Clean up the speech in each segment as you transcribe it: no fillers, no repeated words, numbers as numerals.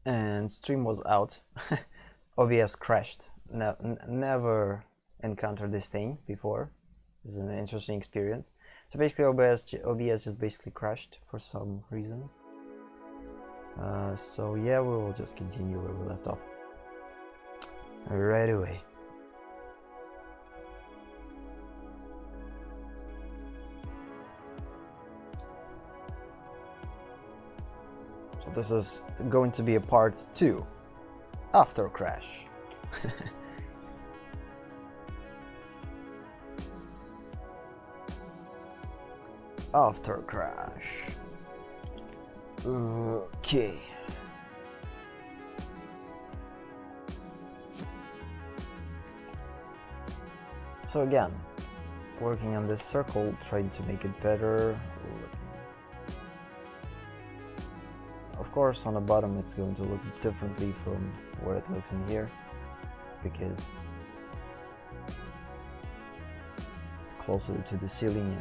and stream was out. OBS crashed. Never encountered this thing before. This is an interesting experience. So basically OBS just basically crashed for some reason. So yeah, we will just continue where we left off. Right away. So this is going to be a part 2 after crash. After crash. Okay. So again, working on this circle, trying to make it better. Of course, on the bottom it's going to look differently from where it looks in here, because it's closer to the ceiling.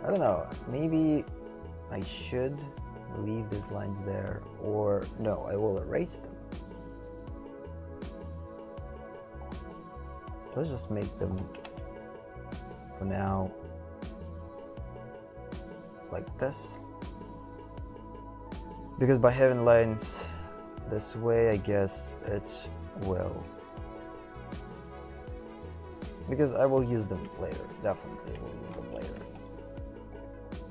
I don't know, maybe I should leave these lines there, or no, I will erase them. Let's just make them, for now, like this. Because by having lines this way, I guess it will. Because I will use them later, definitely I will use them later.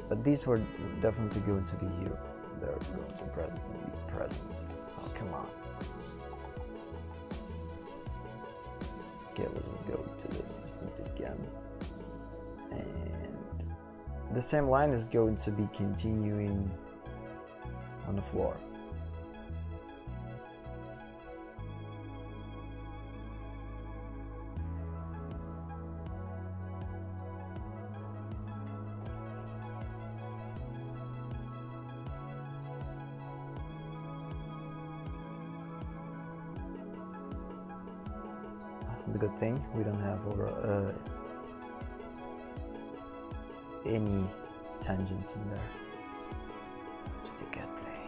But these were definitely going to be here. They're going to be present. Oh, come on. Okay, let's just go to the assistant again. And the same line is going to be continuing on the floor. The good thing, we don't have any tangents in there, which is a good thing.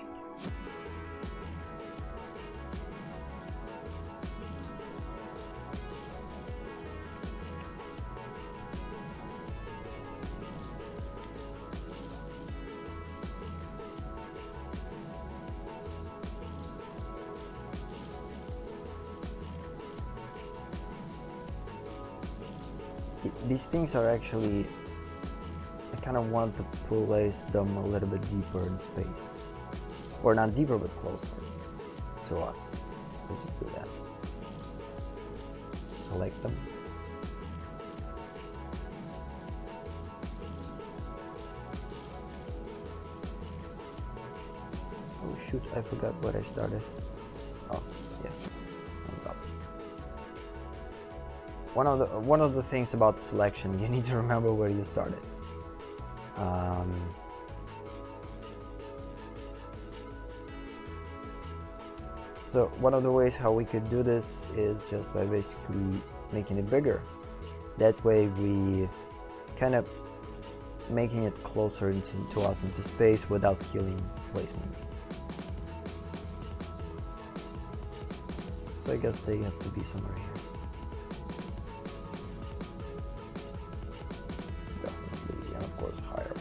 These things are actually, I kind of want to place them a little bit deeper in space. Or not deeper, but closer to us. So let's just do that. Select them. Oh shoot, I forgot what I started. Oh, yeah. Thumbs up. One of the things about selection, you need to remember where you started. So one of the ways how we could do this is just by basically making it bigger. That way we kind of making it closer to us into space without killing placement. So I guess they have to be somewhere here. Definitely, and of course higher.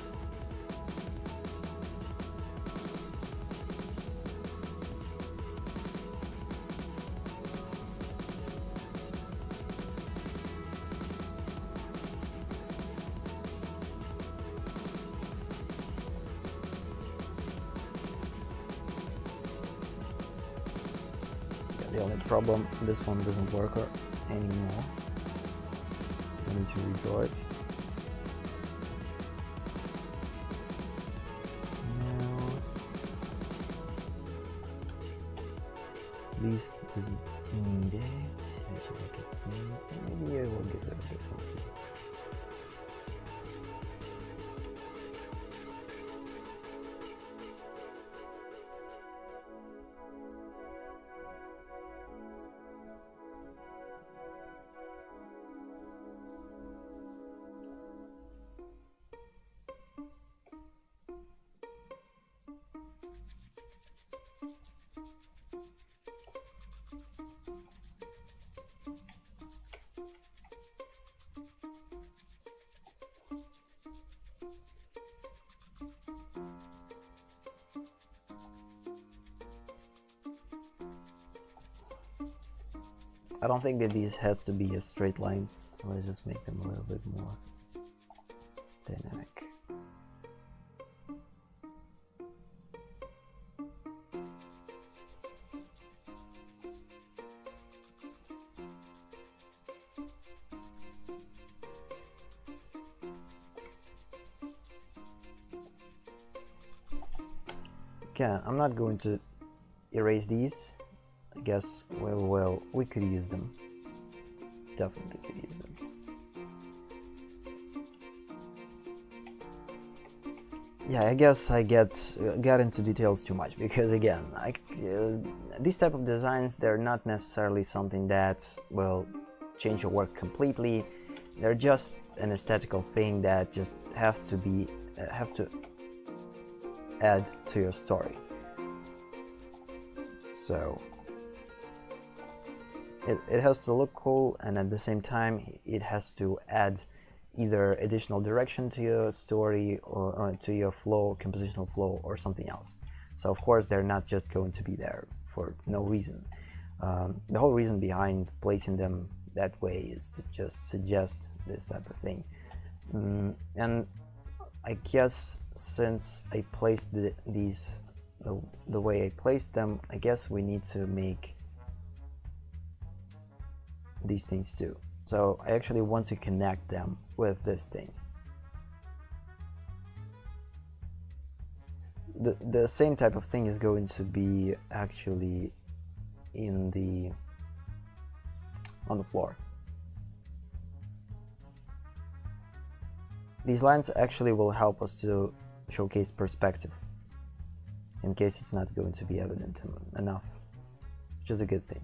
The only problem, this one doesn't work anymore. I need to redraw it. No. This doesn't need it, which is like a thing. Maybe I will get rid of this one too. I don't think that these has to be as straight lines. Let's just make them a little bit more dynamic. Okay, I'm not going to erase these. I guess, well, we could use them. Definitely could use them. Yeah, I guess I got into details too much, because again, these type of designs, they're not necessarily something that will change your work completely. They're just an aesthetical thing that just have to add to your story. So it has to look cool, and at the same time it has to add either additional direction to your story or to your flow, compositional flow, or something else. So of course they're not just going to be there for no reason. The whole reason behind placing them that way is to just suggest this type of thing. And I guess since I placed these the way I placed them, I guess we need to make these things too. So I actually want to connect them with this thing. The same type of thing is going to be actually on the floor. These lines actually will help us to showcase perspective, in case it's not going to be evident enough, which is a good thing.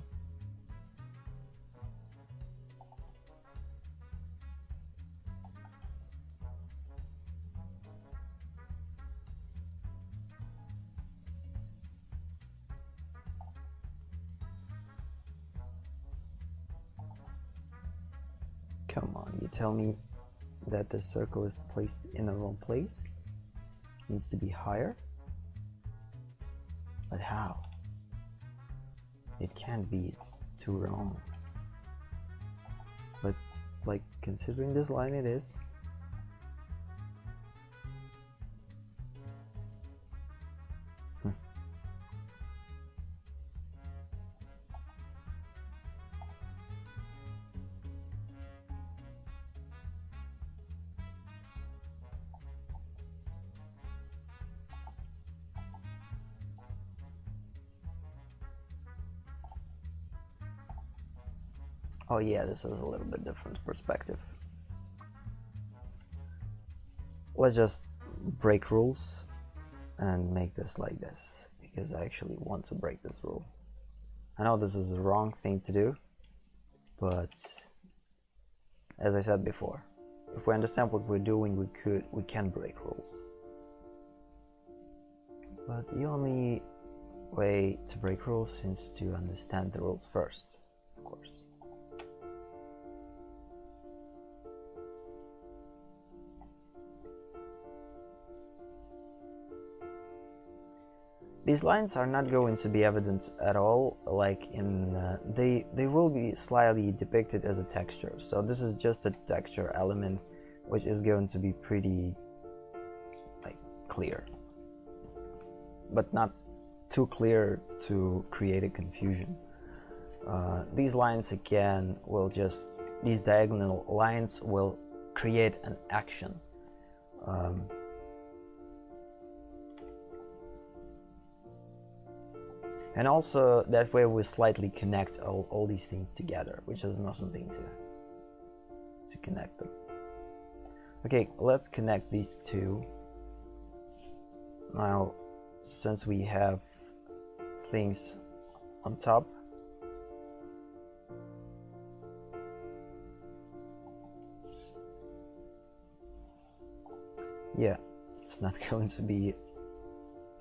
Come on, you tell me that the circle is placed in the wrong place? It needs to be higher? But how? It can't be, it's too wrong. But, like, considering this line, it is. Oh yeah, this is a little bit different perspective. Let's just break rules and make this like this, because I actually want to break this rule. I know this is the wrong thing to do, but as I said before, if we understand what we're doing, we can break rules. But the only way to break rules is to understand the rules first, of course. These lines are not going to be evident at all, like they will be slightly depicted as a texture. So this is just a texture element, which is going to be pretty clear, but not too clear to create a confusion. These lines again these diagonal lines will create an action. And also that way we slightly connect all these things together, which is an awesome thing to connect them. Okay, let's connect these two. Now, since we have things on top, yeah, it's not going to be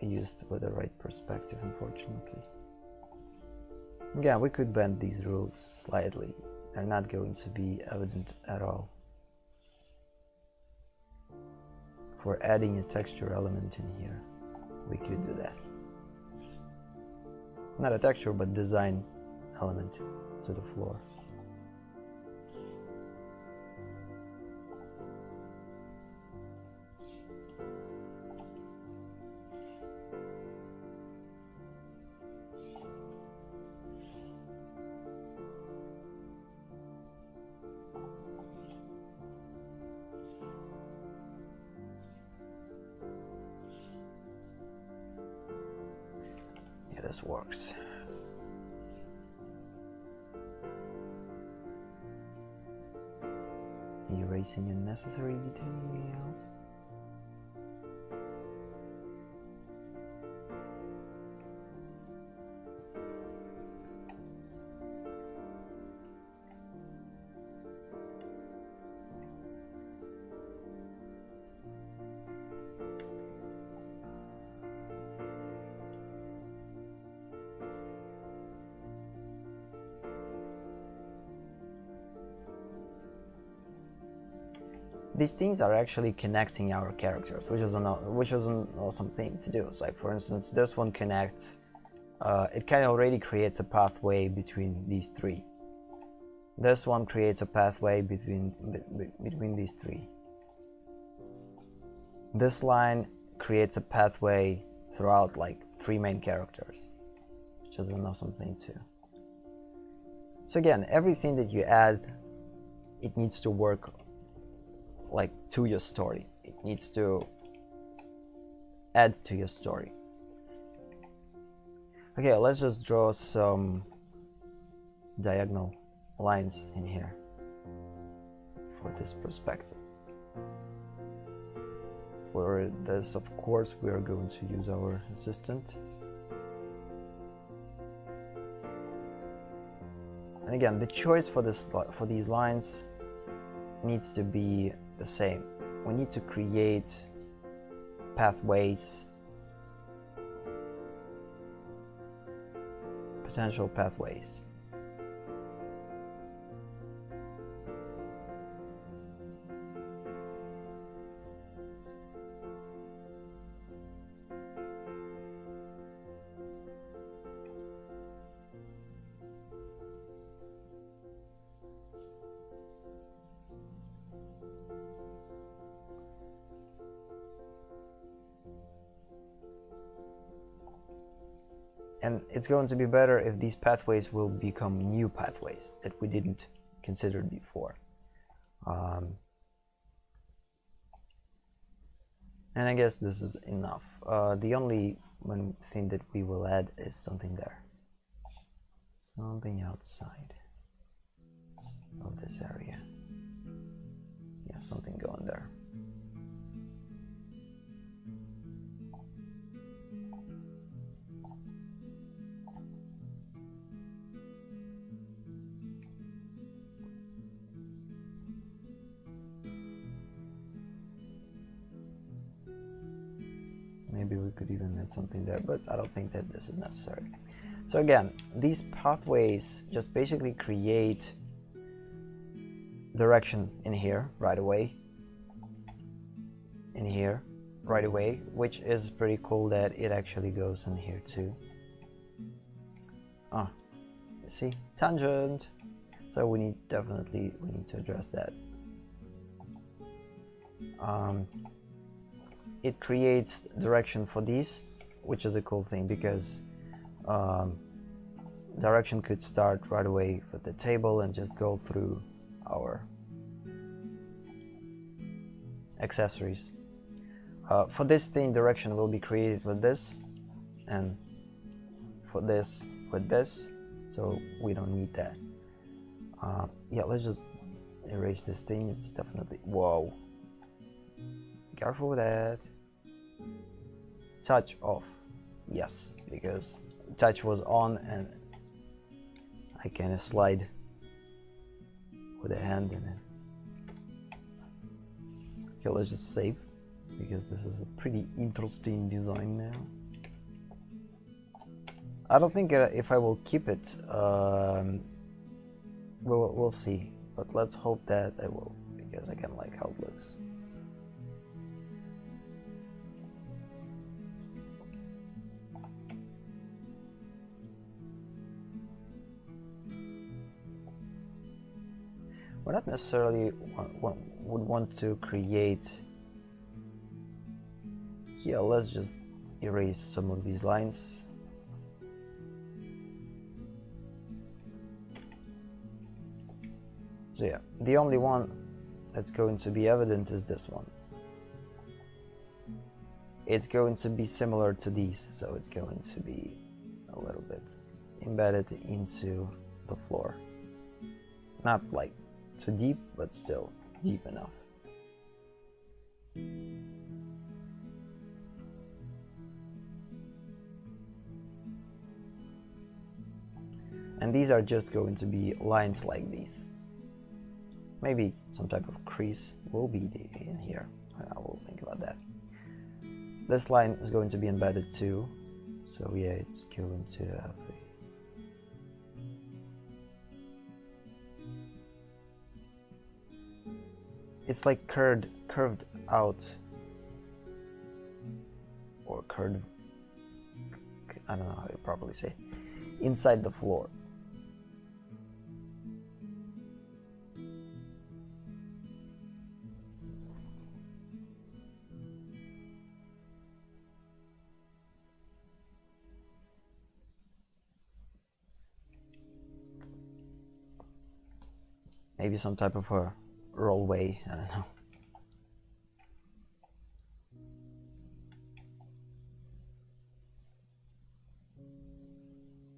used with the right perspective, unfortunately. Yeah, we could bend these rules slightly. They're not going to be evident at all. For adding a texture element in here, we could do that. Not a texture, but design element to the floor. this works. Erasing unnecessary details. These things are actually connecting our characters, which is an awesome thing to do. It's like, for instance, this one connects. It kind of already creates a pathway between these three. This one creates a pathway between these three. This line creates a pathway throughout like three main characters, which is an awesome thing too. So again, everything that you add, it needs to work like to your story. It needs to add to your story. Okay, let's just draw some diagonal lines in here for this perspective. For this, of course, we are going to use our assistant. And again, the choice for these lines needs to be the same. We need to create pathways, potential pathways. And it's going to be better if these pathways will become new pathways that we didn't consider before. And I guess this is enough. The only one thing that we will add is something there. Something outside of this area. Yeah, something going there. Maybe we could even add something there, but I don't think that this is necessary. So again, these pathways just basically create direction in here right away, in here right away, which is pretty cool that it actually goes in here too. Ah, you see, tangent. So we need to address that. It creates direction for these, which is a cool thing because direction could start right away with the table and just go through our accessories. For this thing, direction will be created with this, and for this with this, so we don't need that. Yeah, let's just erase this thing. It's definitely, whoa. Careful with that. Touch off. Yes, because touch was on and I kind of slide with a hand in it. Okay, let's just save because this is a pretty interesting design now. I don't think if I will keep it, we'll see. But let's hope that I will, because I kind of like how it looks. We're not necessarily would want to create. Yeah, let's just erase some of these lines. So yeah, the only one that's going to be evident is this one. It's going to be similar to these, so it's going to be a little bit, embed it into the floor. Not like too deep, but still deep enough. And these are just going to be lines like these. Maybe some type of crease will be in here. I will think about that. This line is going to be embedded too. So yeah, it's going to have it's like curved out, or curved, I don't know how to properly say, inside the floor. Maybe some type of a rollway, I don't know.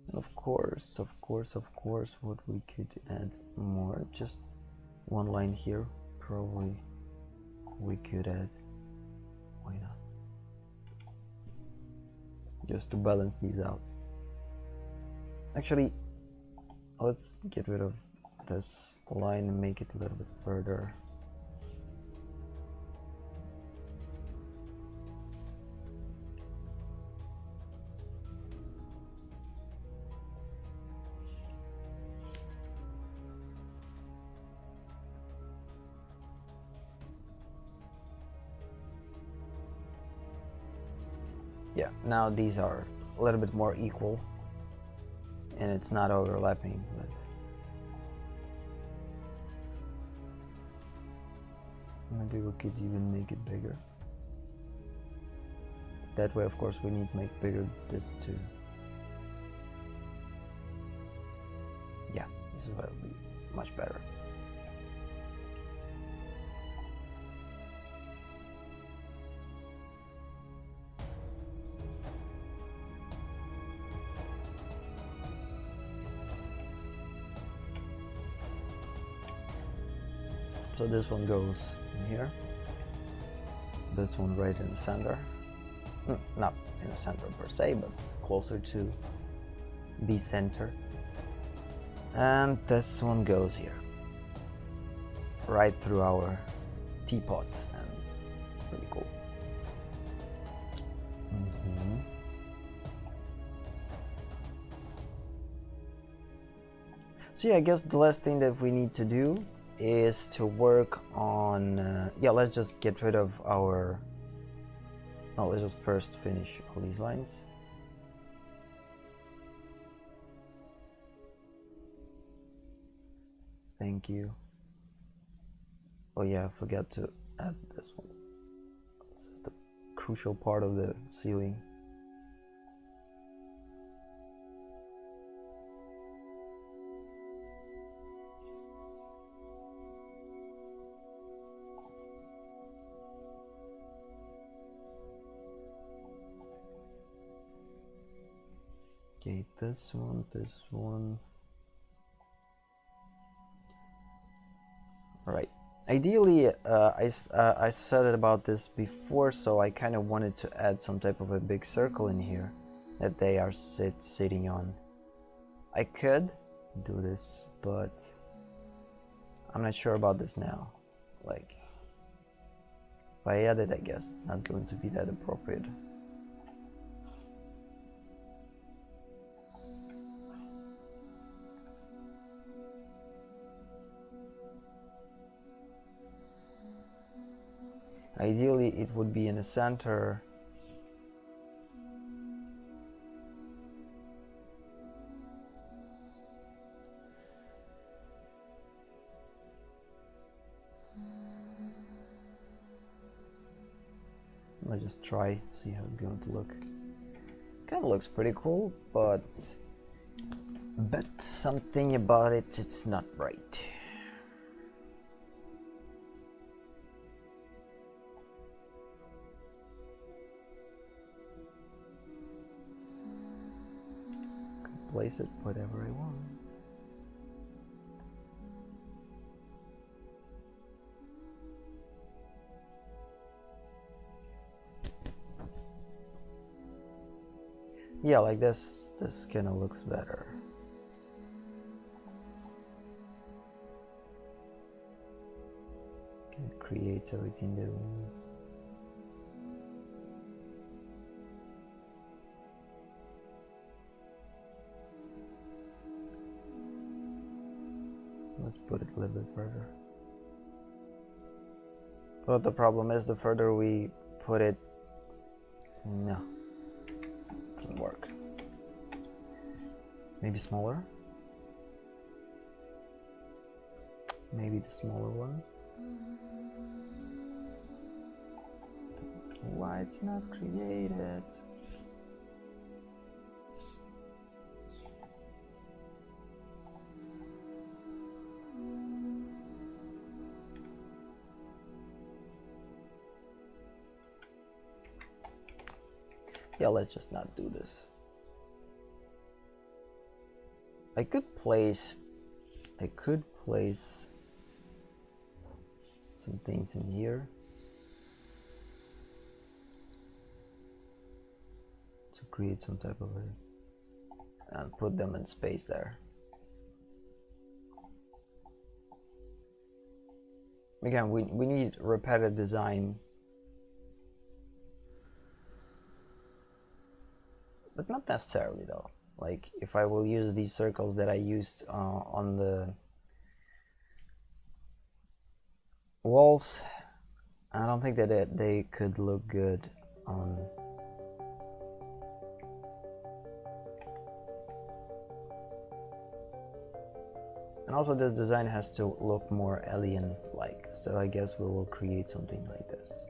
And of course, what we could add more, just one line here, probably we could add, why not? Just to balance these out. Actually, let's get rid of this line and make it a little bit further. Yeah, now these are a little bit more equal and it's not overlapping with. Maybe we could even make it bigger. That way, of course, we need to make bigger this too. Yeah, this will be much better. So this one goes in here. This one right in the center. Not in the center per se, but closer to the center. And this one goes here, right through our teapot, and it's pretty cool. So yeah, I guess the last thing that we need to do is to work on, yeah, let's just get rid of our, no, let's just first finish all these lines. Thank you. Oh yeah, I forgot to add this one. This is the crucial part of the ceiling. Okay, this one. All right. Ideally, I said it about this before, so I kind of wanted to add some type of a big circle in here that they are sitting on. I could do this, but I'm not sure about this now. Like, if I add it, I guess it's not going to be that appropriate. Ideally, it would be in the center. Let's just try, see how it's going to look. Kind of looks pretty cool, but something about it, it's not right. place it whatever I want. Yeah, like this kind of looks better. It creates everything that we need. Let's put it a little bit further. But the problem is, the further we put it, no, it doesn't work. Maybe smaller? Maybe the smaller one? Why it's not created? Yeah, let's just not do this. I could place some things in here to create some type of and put them in space there. Again, we need repetitive design, but not necessarily though. Like if I will use these circles that I used on the walls, I don't think that they could look good on and also this design has to look more alien like, so I guess we will create something like this.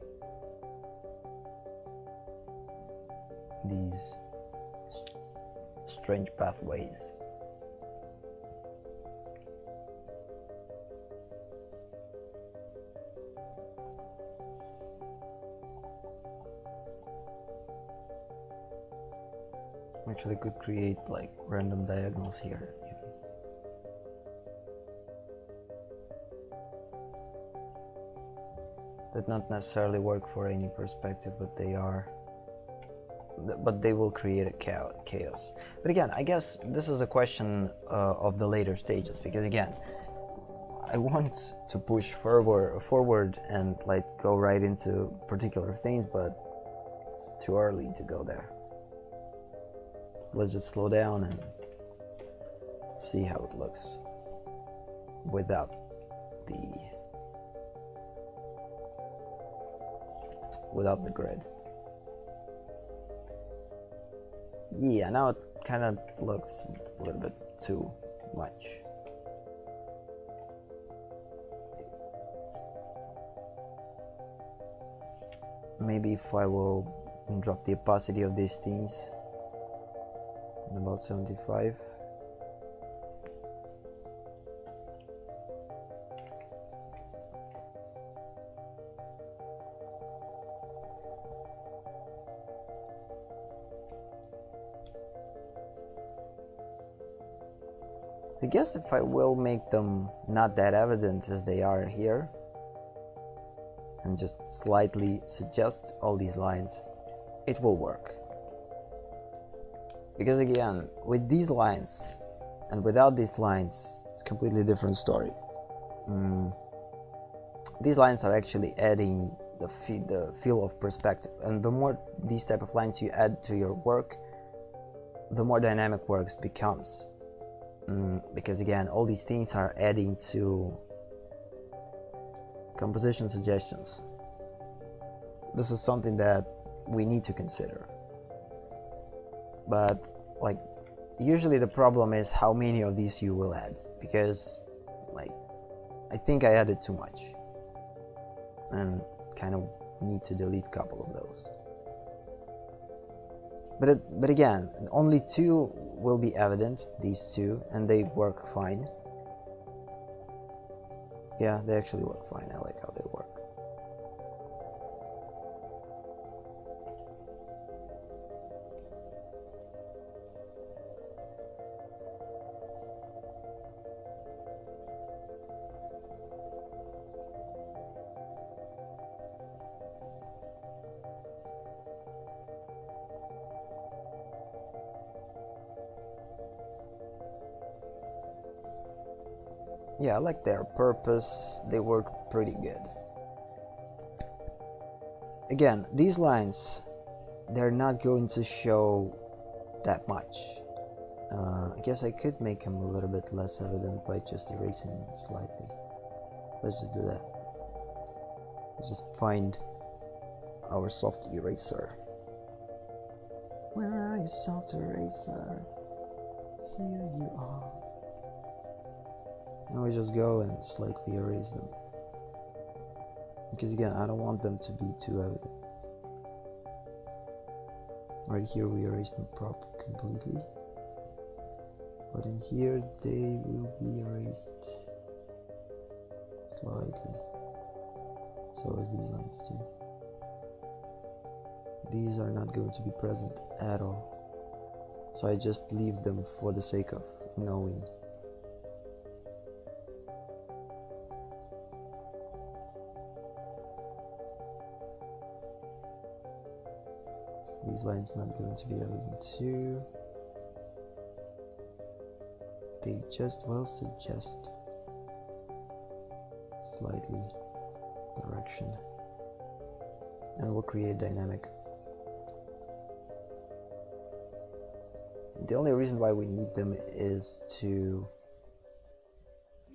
These strange pathways. Actually could create like random diagonals here. That not necessarily work for any perspective, but they will create a chaos. But again, I guess this is a question of the later stages, because again, I want to push forward and like go right into particular things, but it's too early to go there. Let's just slow down and see how it looks without the grid. Yeah, now it kind of looks a little bit too much. Maybe if I will drop the opacity of these things in about 75. I guess if I will make them not that evident as they are here, and just slightly suggest all these lines, it will work. Because again, with these lines and without these lines, it's a completely different story. These lines are actually adding the feel of perspective, and the more these type of lines you add to your work, the more dynamic works becomes. Because again, all these things are adding to composition suggestions. This is something that we need to consider. But like, usually the problem is how many of these you will add, because like I think I added too much and kind of need to delete a couple of those. But again, only two will be evident, these two, and they work fine. Yeah, they actually work fine. I like how they work. Yeah, I like their purpose, they work pretty good. Again, these lines, they're not going to show that much. I guess I could make them a little bit less evident by just erasing them slightly. Let's just do that. Let's just find our soft eraser. Where are you, soft eraser? Here you are. Now we just go and slightly erase them. Because again, I don't want them to be too evident. Right here we erase them completely. But in here they will be erased slightly. So as these lines too. These are not going to be present at all. So I just leave them for the sake of knowing. These lines not going to be evident too. They just will suggest slightly direction and will create dynamic. And the only reason why we need them is to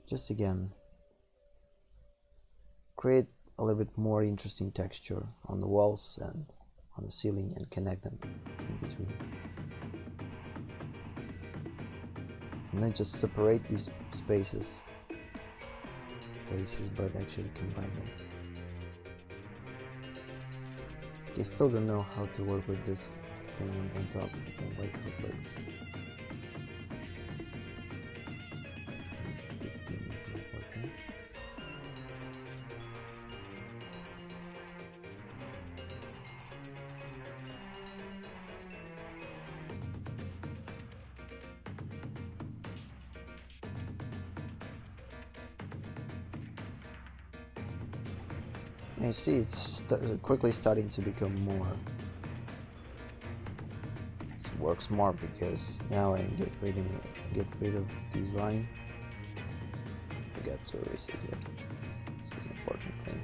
just again create a little bit more interesting texture on the walls and on the ceiling and connect them in between. And then just separate these places, but actually combine them. I still don't know how to work with this thing on top and like how it works. This thing is not working. You see, it's quickly starting to become more. It works more because now I can get rid of these lines. Forgot to erase it here. This is an important thing.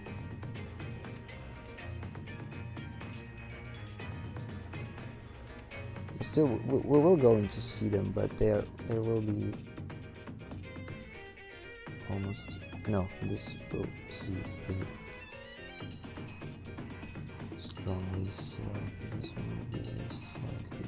Still, we will go in to see them, but they will be almost. No, this will see pretty strongly, so this one will be very slightly.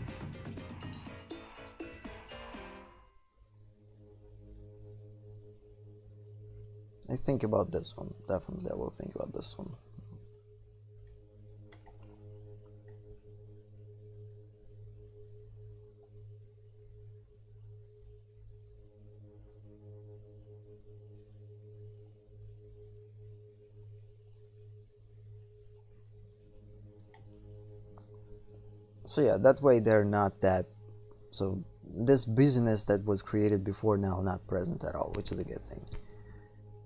I think about this one, definitely I will think about this one. So yeah, that way they're not that, so this business that was created before now not present at all, which is a good thing.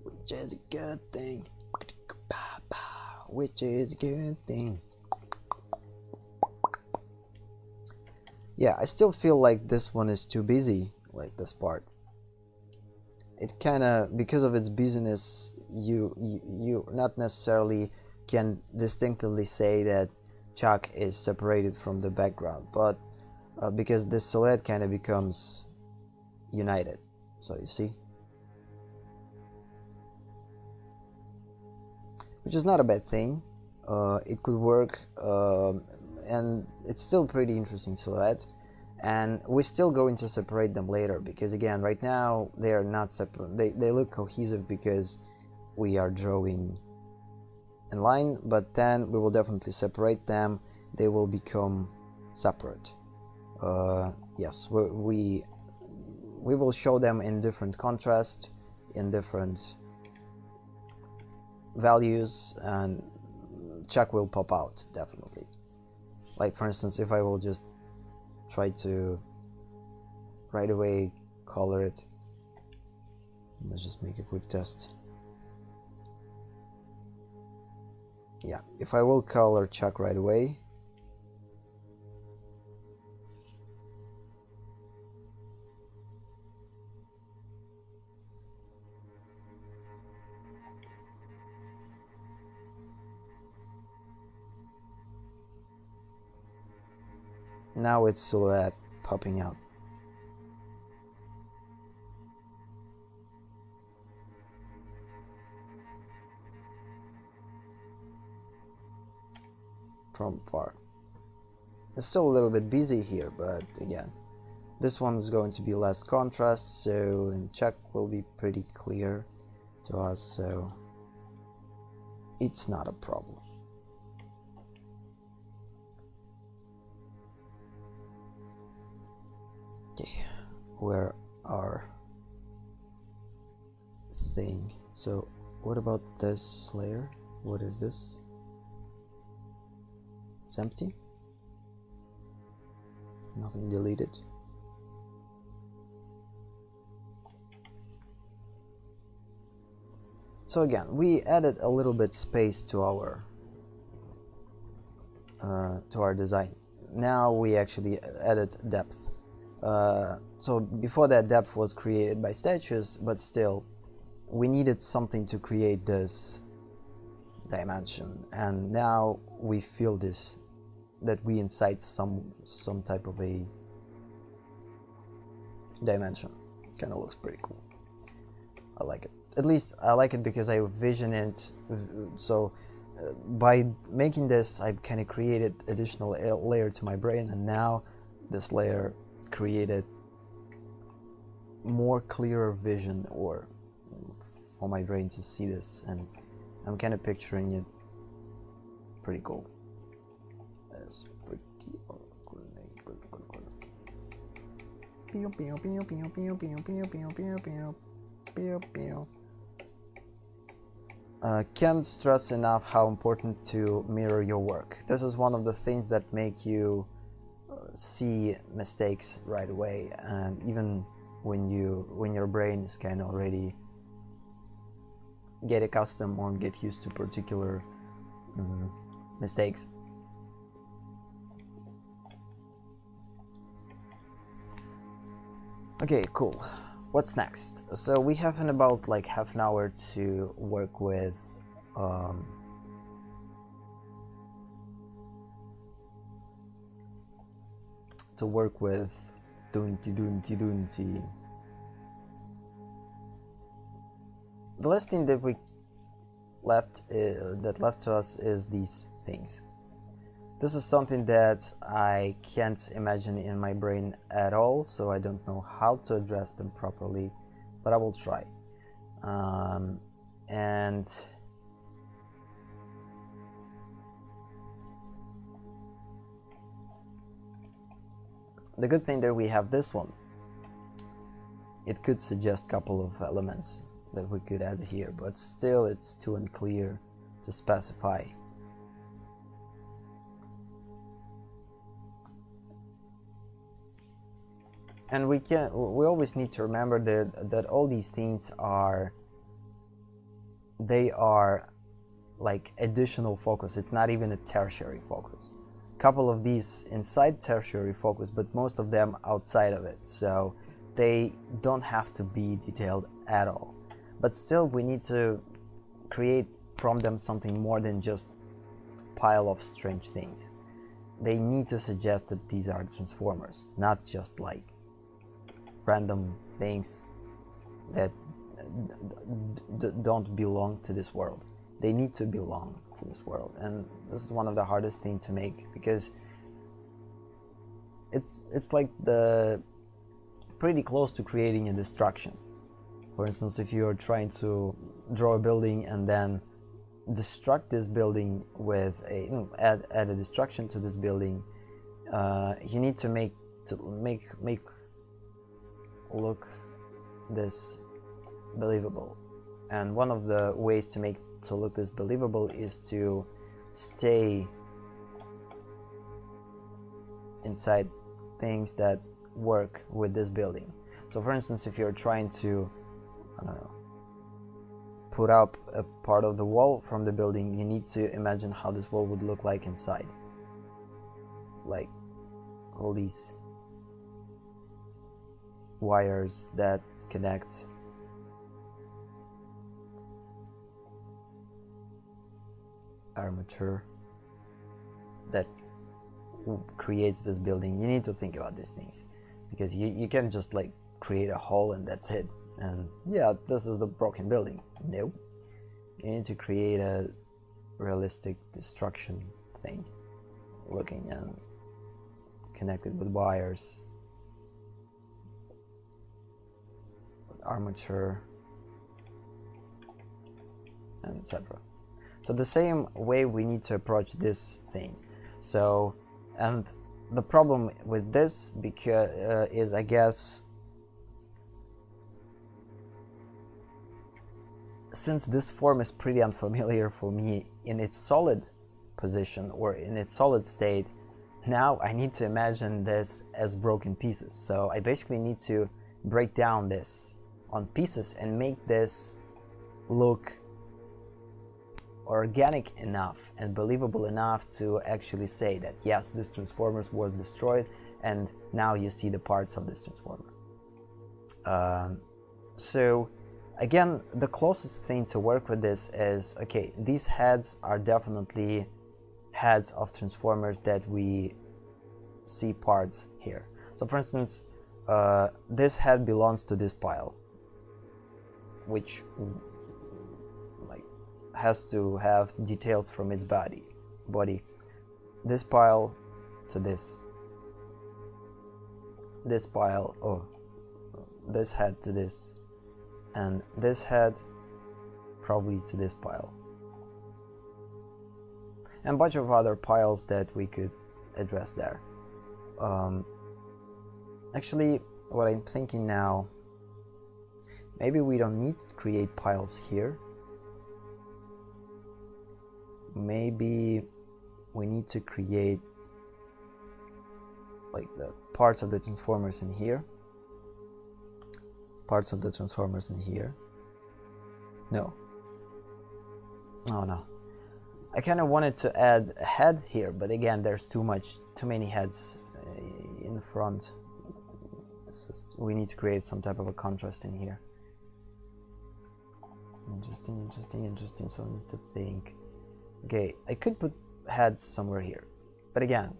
Which is a good thing. Which is a good thing. Yeah, I still feel like this one is too busy, like this part. It kinda, because of its busyness, you not necessarily can distinctly say that Chuck is separated from the background, but because this silhouette kind of becomes united. So you see, which is not a bad thing. It could work, and it's still pretty interesting silhouette. And we're still going to separate them later because again, right now they are not separate. They look cohesive because we are drawing in line, but then we will definitely separate them. They will become separate. Yes, we will show them in different contrast, in different values, and Chuck will pop out definitely. Like for instance, if I will just try to right away color it, let's just make a quick test. Yeah, if I will color Chuck right away, Now it's silhouette popping out. From far. It's still a little bit busy here, but again, this one is going to be less contrast, so and check will be pretty clear to us, so it's not a problem. Okay, where our thing? So what about this layer? What is this? It's empty. Nothing deleted. So again, we added a little bit space to our design. Now we actually added depth. So before that, depth was created by statues, but still we needed something to create this dimension, and now we feel this, that we inside some type of a dimension. Kind of looks pretty cool. I like it. At least I like it because I vision it. So by making this, I kind of created additional layer to my brain, and now this layer created more clearer vision, or for my brain to see this, and I'm kind of picturing it pretty cool. It's pretty cool. Can't stress enough how important to mirror your work. This is one of the things that make you see mistakes right away, and even when your brain is kind of already get accustomed or get used to particular mistakes. Okay, cool. What's next? So we have in about like half an hour to work with Dunti. The last thing that we left to us is these things. This is something that I can't imagine in my brain at all, so I don't know how to address them properly, but I will try. And the good thing that we have this one, it could suggest a couple of elements that we could add here, but still it's too unclear to specify. And we always need to remember that all these things are like additional focus. It's not even a tertiary focus. A couple of these inside tertiary focus, but most of them outside of it, so they don't have to be detailed at all. But still, we need to create from them something more than just a pile of strange things. They need to suggest that these are transformers, not just like random things that don't belong to this world. They need to belong to this world, and this is one of the hardest things to make, because it's like pretty close to creating a destruction. For instance, if you are trying to draw a building and then destruct this building with add a destruction to this building, you need to make look this believable. And one of the ways to make to look this believable is to stay inside things that work with this building. So for instance, if you're trying to put up a part of the wall from the building, you need to imagine how this wall would look like inside, like all these wires that connect armature that creates this building, you need to think about these things, because you can't just like create a hole and that's it, and yeah, this is the broken building. No, you need to create a realistic destruction thing, looking and connected with wires, with armature, and etc. So the same way we need to approach this thing. So, and the problem with this because is, I guess, since this form is pretty unfamiliar for me in its solid position or in its solid state, now I need to imagine this as broken pieces. So I basically need to break down this on pieces and make this look organic enough and believable enough to actually say that yes, this transformer was destroyed and now you see the parts of this transformer. So again, the closest thing to work with this is, okay, these heads are definitely heads of transformers that we see parts here. So for instance, this head belongs to this pile, which has to have details from its body. This pile to this pile, oh, this head to this, and this head probably to this pile, and a bunch of other piles that we could address there. Actually, what I'm thinking now, maybe we don't need to create piles here. Maybe we need to create like the parts of the transformers in here, parts of the transformers in here. No, I kind of wanted to add a head here, but again, there's too many heads in the front. We need to create some type of a contrast in here. Interesting. So I need to think. Okay, I could put heads somewhere here, but again,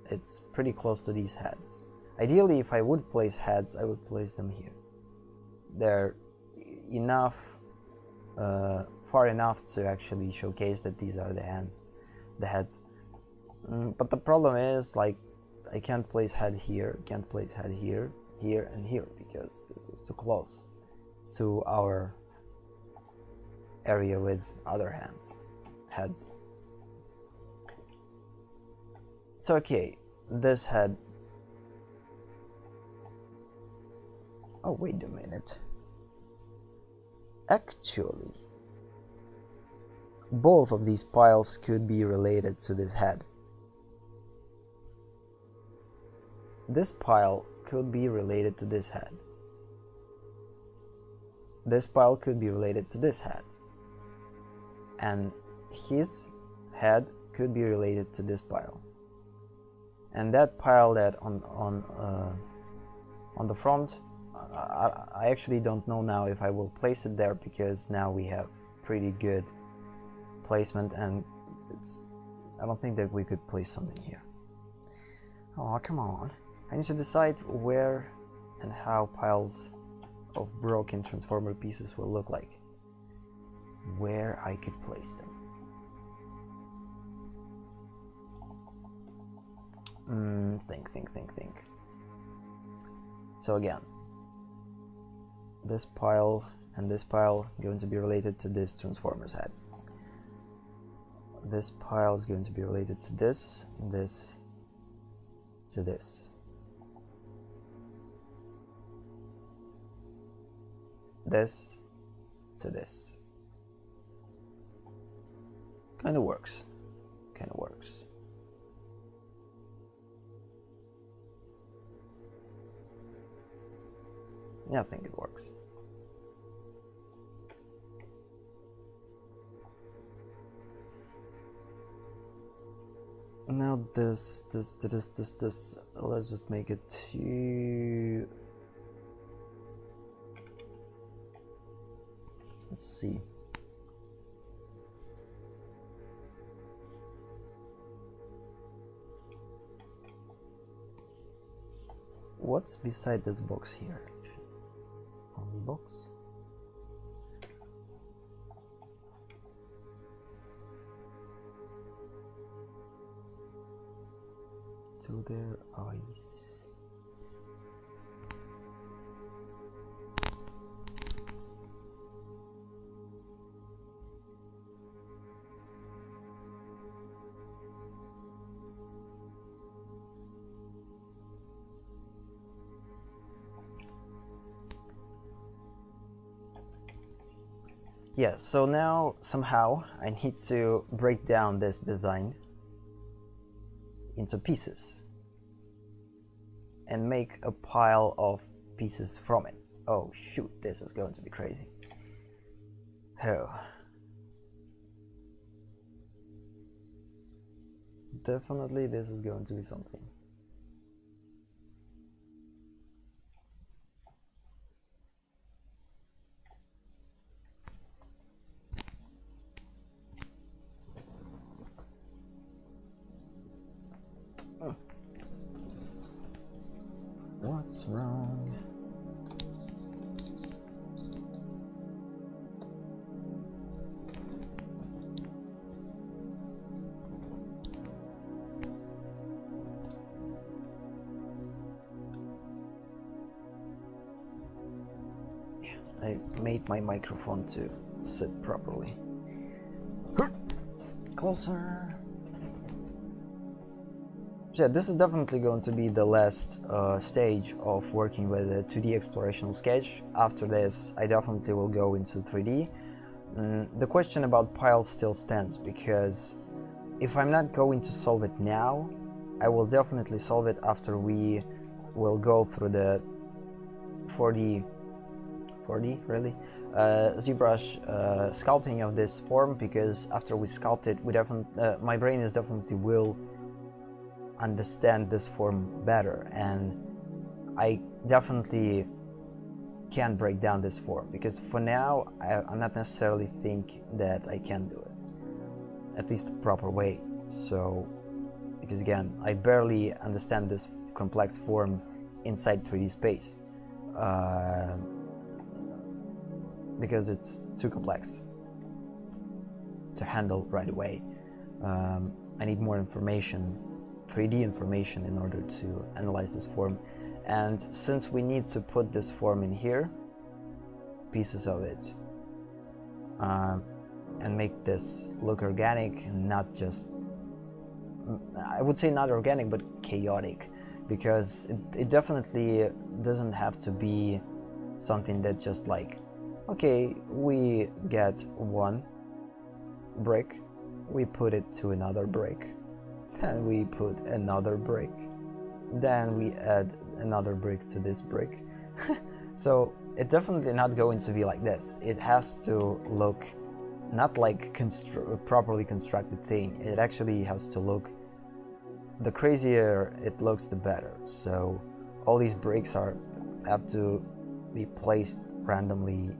it's pretty close to these heads. Ideally, if I would place heads, I would place them here. They're enough, far enough to actually showcase that these are the heads. But the problem is, like, I can't place head here, can't place head here, here, and here, because it's too close to our area with other heads. So okay, this head. Oh, wait a minute. Actually, both of these piles could be related to this head. This pile could be related to this head. This pile could be related to this head. And his head could be related to this pile. And that pile that on the front, I actually don't know now if I will place it there, because now we have pretty good placement, and I don't think that we could place something here. Oh, come on. I need to decide where and how piles of broken transformer pieces will look like. Where I could place them. Think. So again, this pile and this pile are going to be related to this transformer's head. This pile is going to be related to this, this to this. This to this. Kind of works. Yeah, I think it works. Now this, let's just make it 2. Let's see. what's beside this box here? Only box. To their eyes. Yeah, so now somehow I need to break down this design into pieces and make a pile of pieces from it. Oh shoot, this is going to be crazy. Oh. Definitely this is going to be something. What's wrong? Yeah, I made my microphone to sit properly. Closer. So yeah, this is definitely going to be the last stage of working with a 2D explorational sketch. After this, I definitely will go into 3D. The question about piles still stands, because if I'm not going to solve it now, I will definitely solve it after we will go through the 4D really? ZBrush sculpting of this form, because after we sculpt it, we my brain is definitely will understand this form better, and I definitely can break down this form, because for now I'm not necessarily think that I can do it, at least the proper way. So, because again, I barely understand this complex form inside 3D space, because it's too complex to handle right away. I need more information, 3D information, in order to analyze this form. And since we need to put this form in here, pieces of it, and make this look organic, and not just, I would say not organic, but chaotic, because it definitely doesn't have to be something that just like, okay, we get one brick, we put it to another brick, then we put another brick, then we add another brick to this brick. So it's definitely not going to be like this. It has to look not like a properly constructed thing. It actually has to look, the crazier it looks, the better. So all these bricks have to be placed randomly.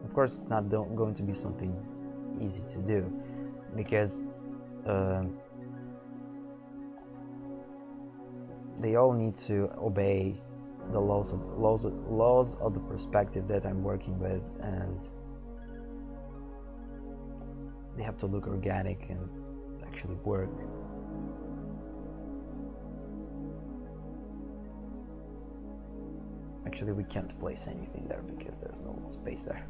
Of course, it's not going to be something easy to do, because they all need to obey the laws of the perspective that I'm working with, and they have to look organic and actually work. Actually, we can't place anything there because there's no space there.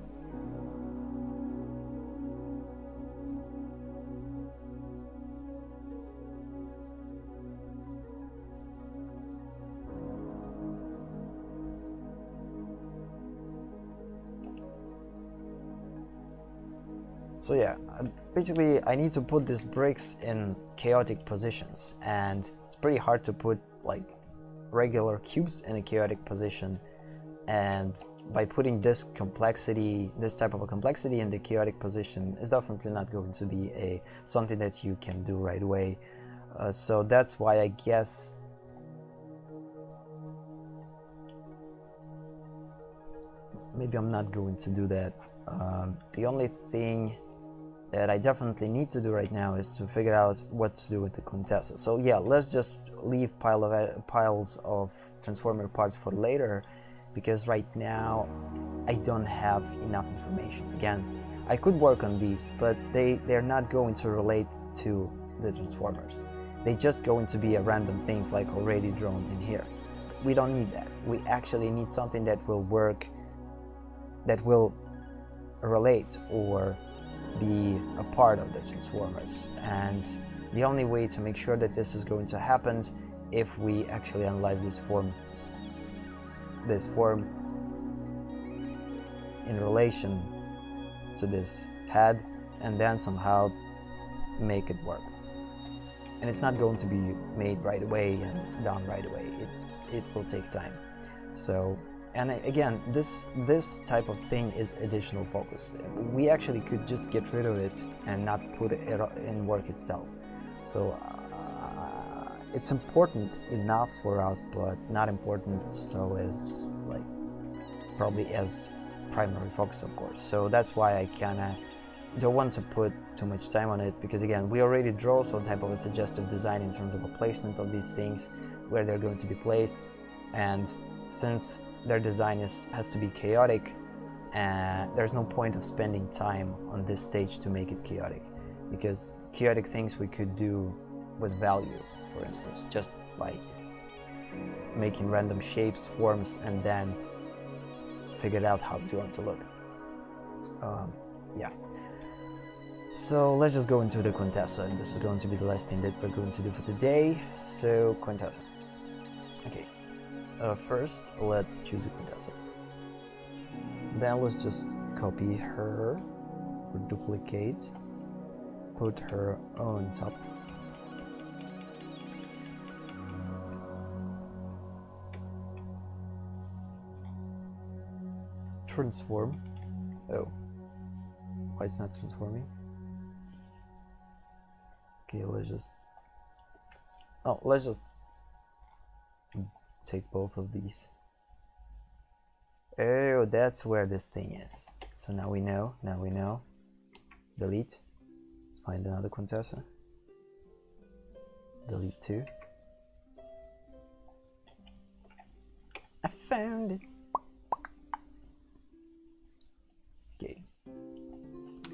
So yeah, basically I need to put these bricks in chaotic positions, and it's pretty hard to put like regular cubes in a chaotic position, and by putting this type of a complexity in the chaotic position is definitely not going to be something that you can do right away. So that's why I guess maybe I'm not going to do that. The only thing that I definitely need to do right now is to figure out what to do with the Contessa. So yeah, let's just leave piles of transformer parts for later, because right now I don't have enough information. Again, I could work on these, but they're not going to relate to the transformers. They're just going to be a random things like already drawn in here. We don't need that. We actually need something that will work, that will relate or be a part of the transformers. And the only way to make sure that this is going to happen if we actually analyze this form in relation to this head, and then somehow make it work. And it's not going to be made right away and done right away. It will take time. So, and again, this type of thing is additional focus. We actually could just get rid of it and not put it in work itself. So it's important enough for us, but not important so as like probably as primary focus, of course. So that's why I kinda don't want to put too much time on it, because again, we already draw some type of a suggestive design in terms of a placement of these things, where they're going to be placed, and since their design has to be chaotic, there's no point of spending time on this stage to make it chaotic, because chaotic things we could do with value, for instance, just by making random shapes, forms, and then figure out how to want to look. Yeah. So let's just go into the Contessa, and this is going to be the last thing that we're going to do for today. So Contessa. Okay. First, let's choose a Contessa. Then let's just copy her or duplicate, put her on top. Transform. Oh, why it's not transforming? Okay, let's just take both of these. Oh, that's where this thing is. So now we know. Delete. Let's find another Contessa. Delete 2. I found it. Okay.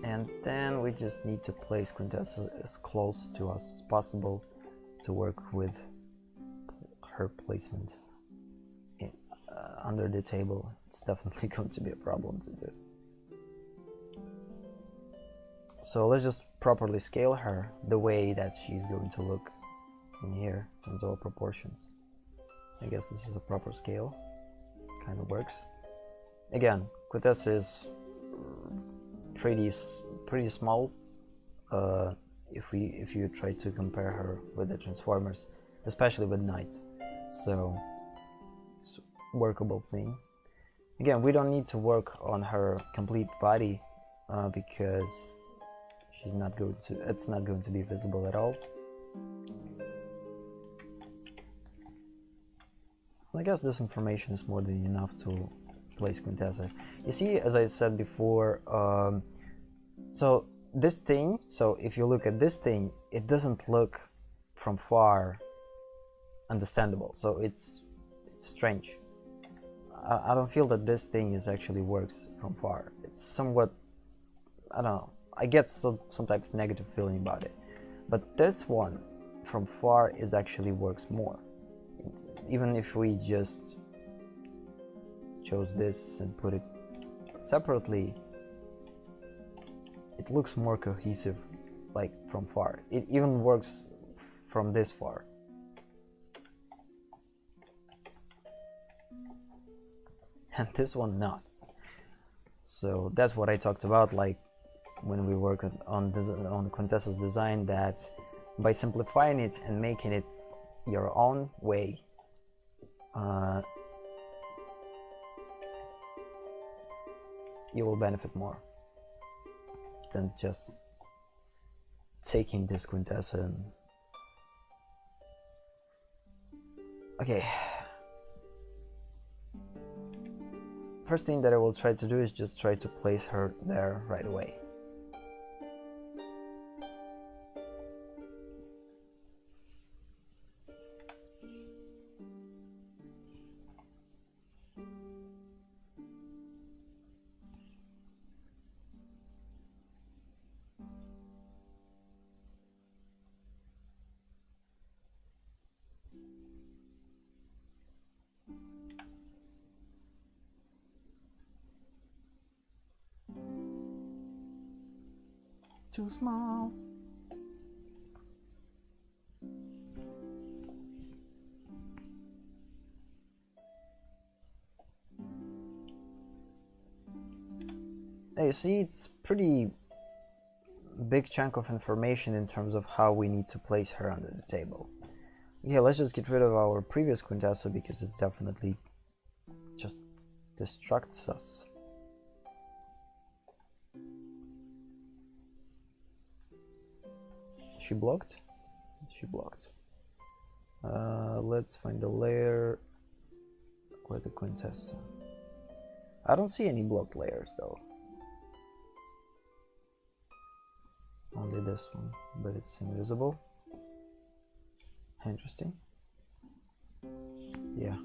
And then we just need to place Contessa as close to us as possible to work with her placement under the table. It's definitely going to be a problem to do. So let's just properly scale her the way that she's going to look in here in terms of proportions. I guess this is a proper scale. Kind of works. Again, Contessa is pretty small if you try to compare her with the Transformers, especially with Knights. So it's a workable thing. Again, we don't need to work on her complete body because it's not going to be visible at all. I guess this information is more than enough to place Contessa. You see, as I said before, so this thing, so if you look at this thing, it doesn't look from far understandable, so it's strange. I don't feel that this thing actually works from far. It's somewhat, I don't know, I get some type of negative feeling about it. But this one from far actually works more. Even if we just chose this and put it separately, it looks more cohesive, like from far. It even works from this far. And this one not. So that's what I talked about, like when we work on Contessa's design, that by simplifying it and making it your own way, you will benefit more than just taking this Contessa and... Okay. First thing that I will try to do is just try to place her there right away. too small. You see, it's pretty big chunk of information in terms of how we need to place her under the table. Okay, let's just get rid of our previous quintessa because it definitely just distracts us. She blocked? She blocked. Let's find the layer with the quintessa. I don't see any blocked layers though. Only this one, but it's invisible. Interesting. Yeah.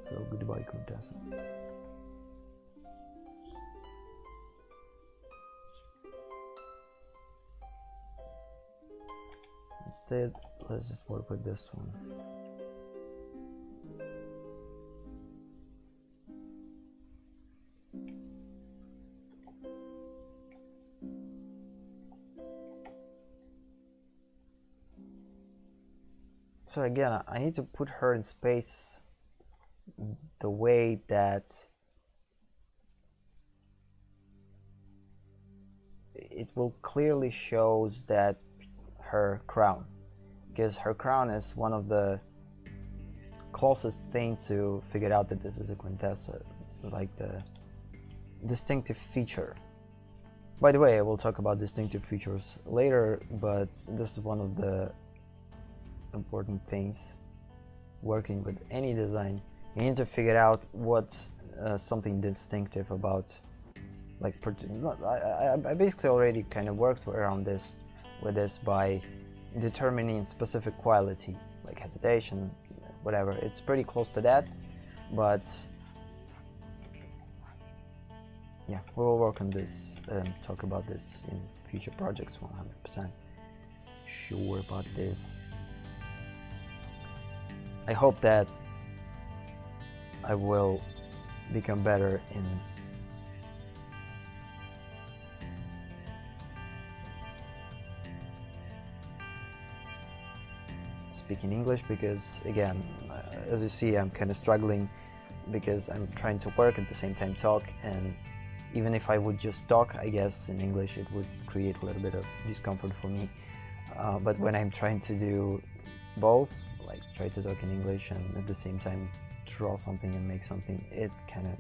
So goodbye, quintessa. Instead, let's just work with this one. So again, I need to put her in space the way that it will clearly shows that her crown, because her crown is one of the closest thing to figure out that this is a quintessa. It's like the distinctive feature. By the way, I will talk about distinctive features later, but this is one of the important things working with any design. You need to figure out what's something distinctive about, like, I basically already kind of worked around this with this by determining specific quality, like hesitation, whatever. It's pretty close to that, but yeah, we will work on this and talk about this in future projects. 100% sure about this. I hope that I will become better in speaking English, because again, as you see, I'm kind of struggling because I'm trying to work at the same time talk, and even if I would just talk, I guess in English it would create a little bit of discomfort for me, but when I'm trying to do both, like try to talk in English and at the same time draw something and make something, it kind of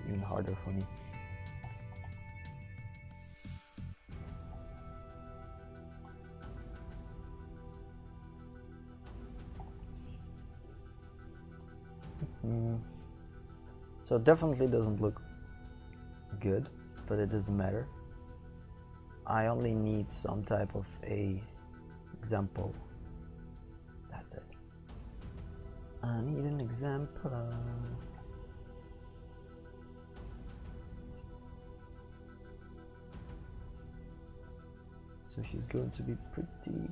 even harder for me. So it definitely doesn't look good, but it doesn't matter. I only need some type of a example. That's it. I need an example. So she's going to be pretty.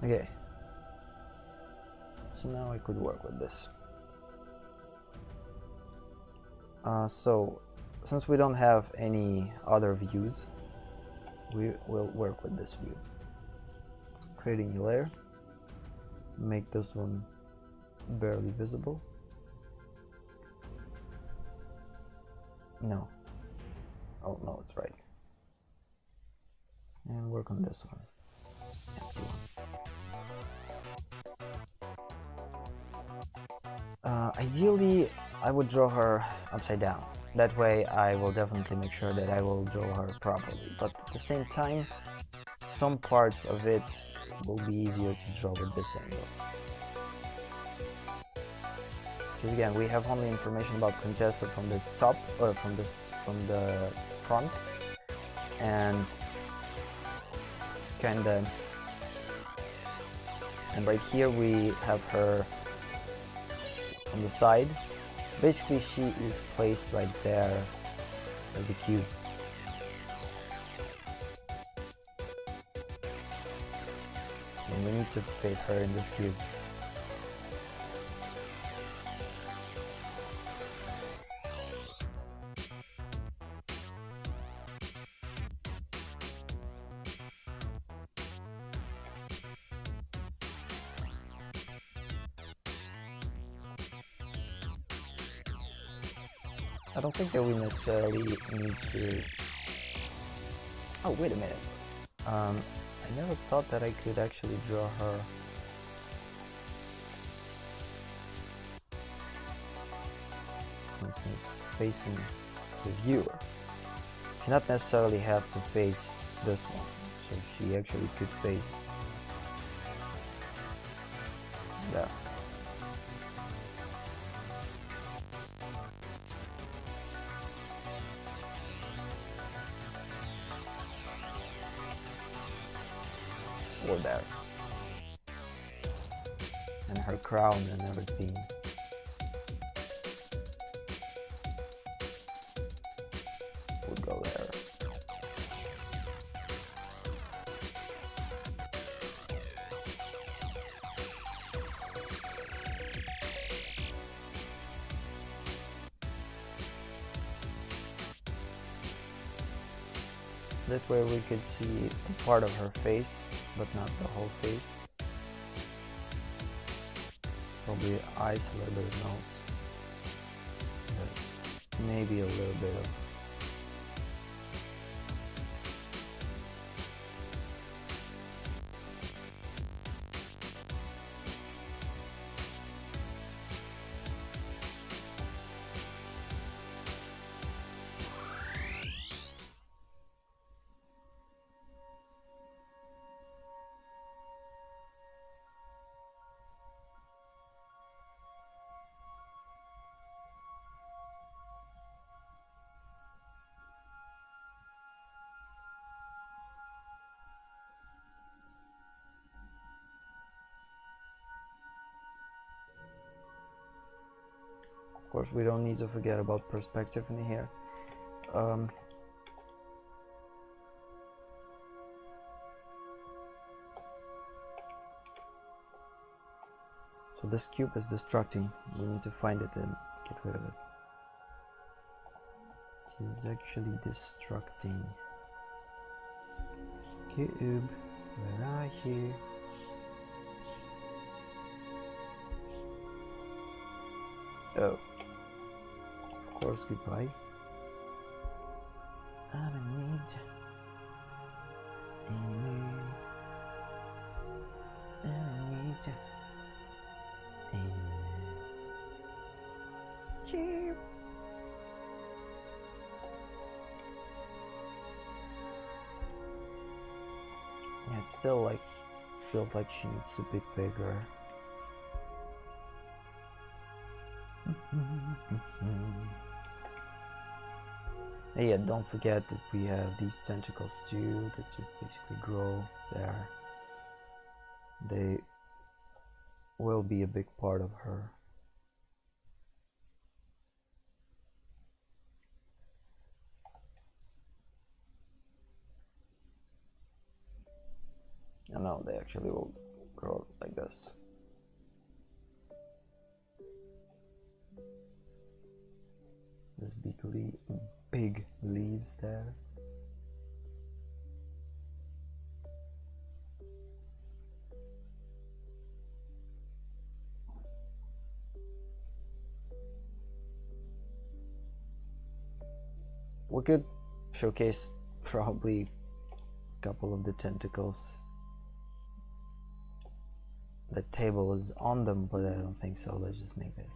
Okay. So now I could work with this. So since we don't have any other views, we will work with this view. Create a new layer, make this one barely visible. No. Oh no, it's right. And work on this one. Empty one. Ideally, I would draw her upside down. That way I will definitely make sure that I will draw her properly. But at the same time, some parts of it will be easier to draw with this angle. Because again, we have only information about quintessa from the top, or from the front, and it's kinda. And right here we have her on the side. Basically, she is placed right there as a cube. and we need to fit her in this cube. I don't think that we necessarily need to... Oh, wait a minute. I never thought that I could actually draw her. For instance, facing the viewer. She not necessarily have to face this one, so she actually could face there. Or there. And her crown and everything. Would go there. That way we could see a part of her face, but not the whole face. Probably eyes, a little bit of nose, but maybe a little bit of Of course, we don't need to forget about perspective in here. So this cube is destructing. We need to find it and get rid of it. It is actually destructing. Cube, where are you? Oh. Of course, goodbye. I don't need you anymore. I don't need you anymore. Cheep. Yeah, it still like feels like she needs to be bigger. Yeah, don't forget that we have these tentacles too that just basically grow there. They will be a big part of her. I know they actually will grow like this. This big leaves there. We could showcase probably a couple of the tentacles. The table is on them, but I don't think so. Let's just make this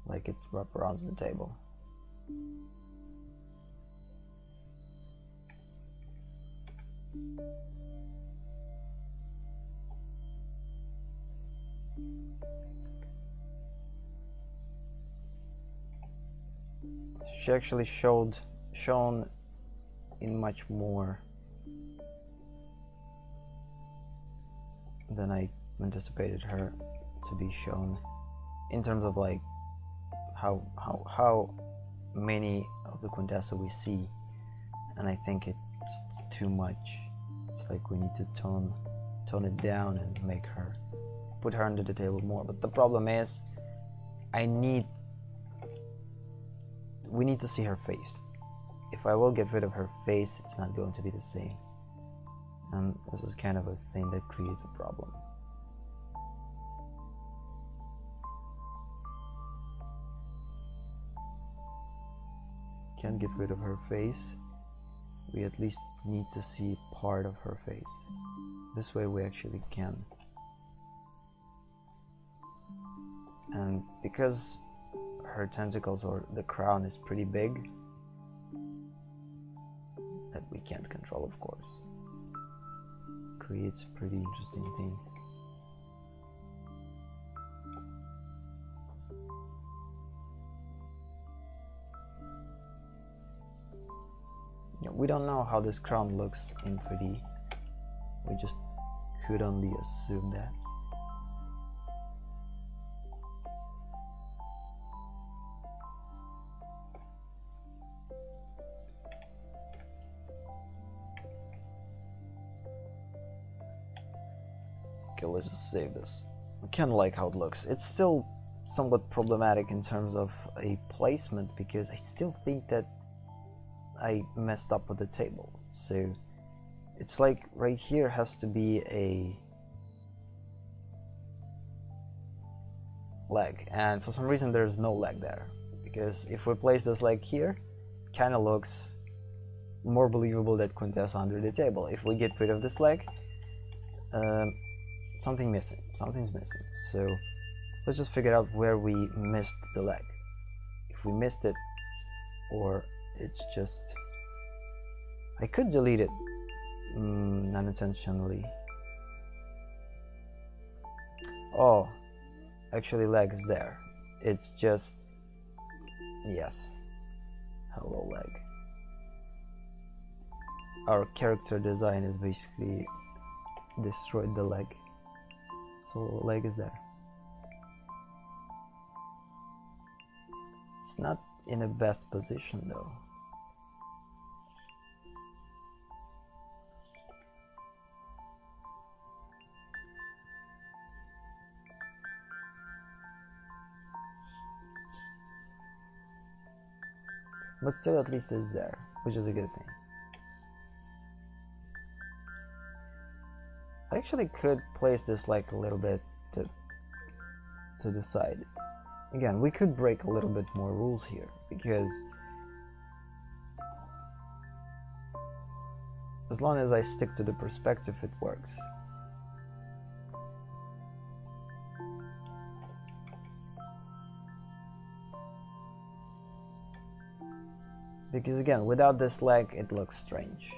like it wraps the table. She actually shown in much more than I anticipated her to be shown, in terms of like how many of the Quintessa we see, and I think it's too much. It's like we need to tone tone it down and put her under the table more. But the problem is, we need to see her face. If I will get rid of her face, it's not going to be the same. And this is kind of a thing that creates a problem. Can't get rid of her face. We at least need to see part of her face. This way we actually can. And because her tentacles or the crown is pretty big, that we can't control, of course, creates a pretty interesting thing. Yeah, we don't know how this crown looks in 3D. We just could only assume that. Okay, let's just save this. I kind of like how it looks. It's still somewhat problematic in terms of a placement, because I still think that I messed up with the table. So it's like right here has to be a leg, and for some reason there's no leg there, because if we place this leg here, it kind of looks more believable that Quintessa under the table. If we get rid of this leg, something's missing. So let's just figure out where we missed the leg. If we missed it, or it's just, I could delete it unintentionally. Oh, actually leg is there. It's just, yes, hello leg. Our character design is basically destroyed the leg. So leg is there. It's not in the best position though. But still at least it's there, which is a good thing. I actually could place this like a little bit to the side. Again, we could break a little bit more rules here, because as long as I stick to the perspective, it works. Because again, without this leg, it looks strange.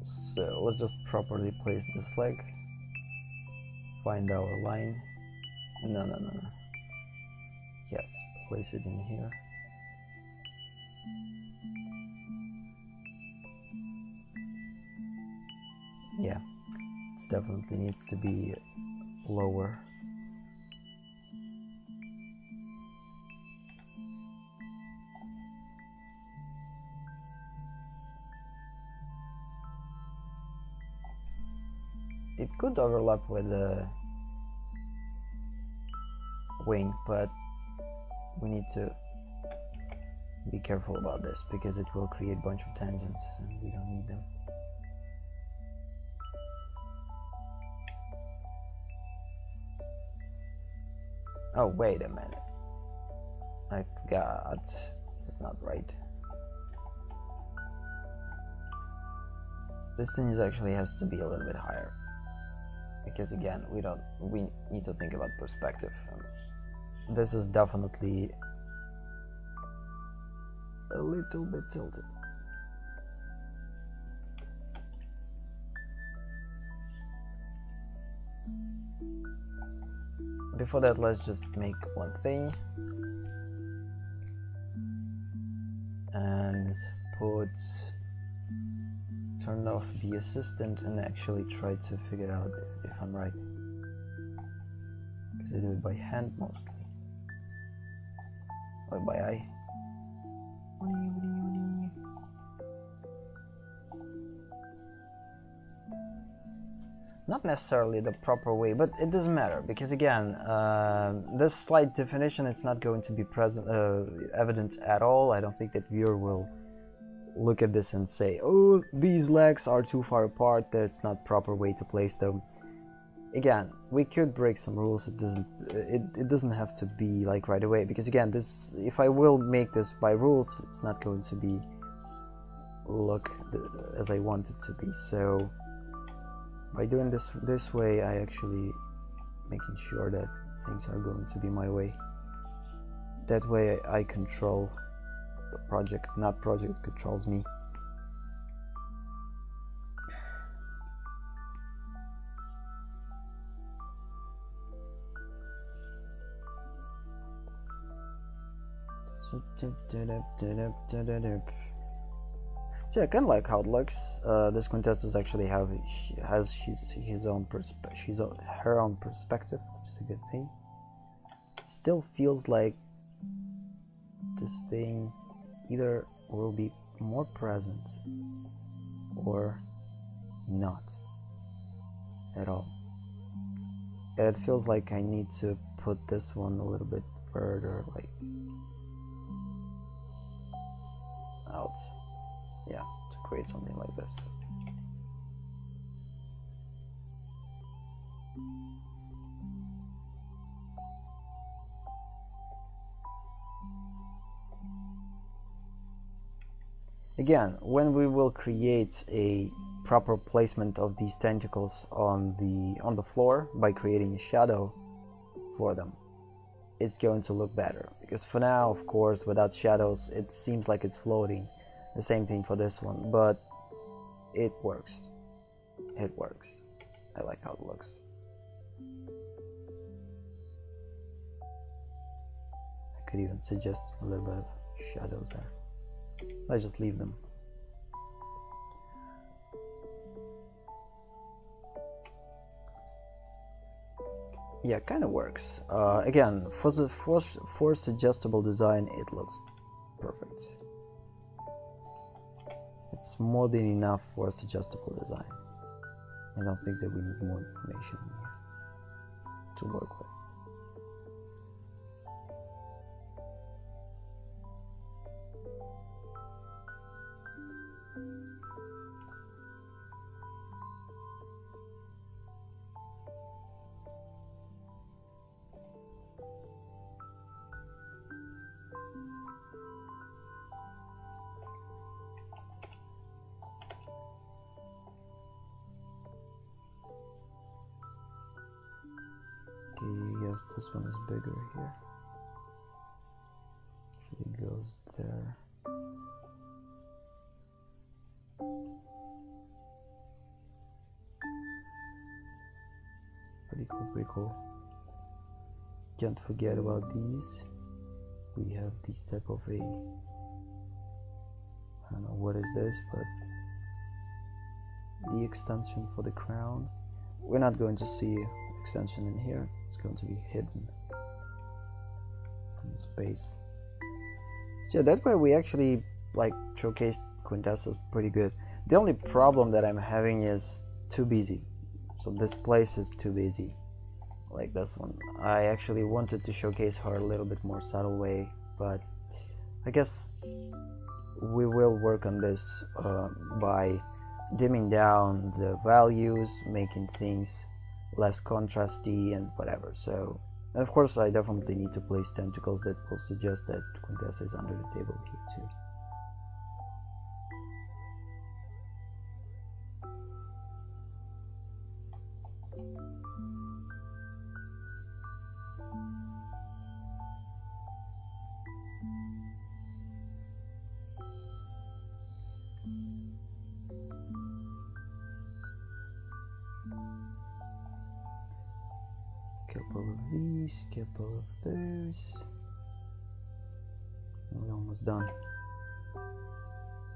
So let's just properly place this leg. Find our line. No. Yes, place it in here. Yeah, it definitely needs to be lower. It could overlap with the wing, but we need to be careful about this, because it will create a bunch of tangents and we don't need them. Oh, wait a minute. I forgot. This is not right. This thing actually has to be a little bit higher. Because again, we need to think about perspective. This is definitely a little bit tilted. Before that, let's just make one thing and turn off the assistant and actually try to figure out if I'm right, because I do it by hand mostly. or by eye. Not necessarily the proper way, but it doesn't matter, because again, this slight definition is not going to be present, evident at all. I don't think that viewer will look at this and say, oh, these legs are too far apart, that's not proper way to place them. Again, we could break some rules. It doesn't have to be like right away, because again, this, if I will make this by rules, it's not going to be look as I want it to be. So by doing this way, I actually making sure that things are going to be my way. That way I control the project, not project controls me. So I kind of like how it looks. This Quintessence actually has her own perspective, which is a good thing. It still feels like this thing either will be more present or not at all. And it feels like I need to put this one a little bit further, like out. Yeah, to create something like this. Again, when we will create a proper placement of these tentacles on the floor by creating a shadow for them, it's going to look better. Because for now, of course, without shadows, it seems like it's floating. The same thing for this one, but it works. It works. I like how it looks. I could even suggest a little bit of shadows there. Let's just leave them. Yeah, kind of works. Again, for suggestible design, it looks perfect. It's more than enough for a suggestible design. I don't think that we need more information here to work with. Okay, yes, this one is bigger here. Actually goes there. Pretty cool, pretty cool. Can't forget about these. We have this type of a, I don't know what is this, but the extension for the crown. We're not going to see extension in here. It's going to be hidden in the space. So yeah, that way we actually like showcased Quintessence pretty good. The only problem that I'm having is too busy. So this place is too busy, like this one. I actually wanted to showcase her a little bit more subtle way, but I guess we will work on this by dimming down the values, making things less contrasty and whatever. So, and of course I definitely need to place tentacles that will suggest that Quintessa is under the table here too. Couple of these, couple of those. We're almost done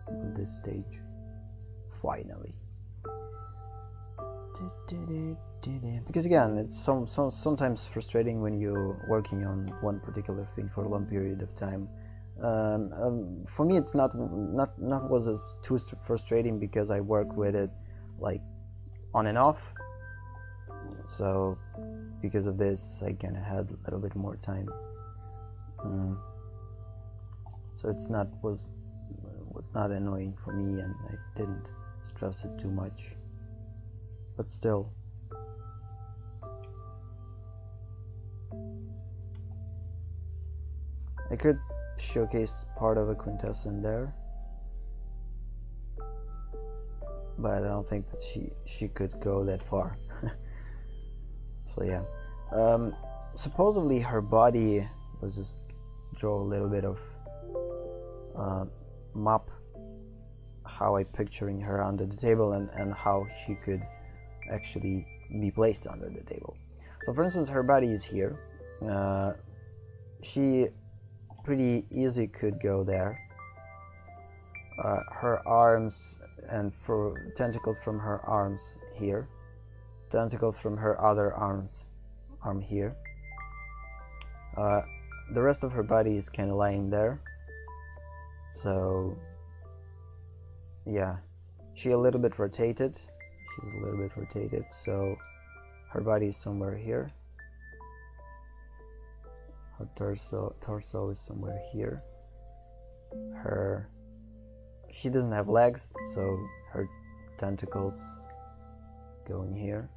with this stage. Finally. Because again, it's sometimes frustrating when you're working on one particular thing for a long period of time. For me, it's not was too frustrating because I work with it like on and off. So because of this, I kind of had a little bit more time. So it's was not annoying for me, and I didn't stress it too much. But still. I could showcase part of a quintessence there, but I don't think that she could go that far. So yeah, supposedly her body, let's just draw a little bit of map how I picturing her under the table and how she could actually be placed under the table. So for instance, her body is here. She pretty easy could go there. Her arms and for tentacles from her arms here, tentacles from her other arm here. The rest of her body is kind of lying there. So yeah, she's a little bit rotated. So her body is somewhere here. Her torso is somewhere here. She doesn't have legs, so her tentacles go in here.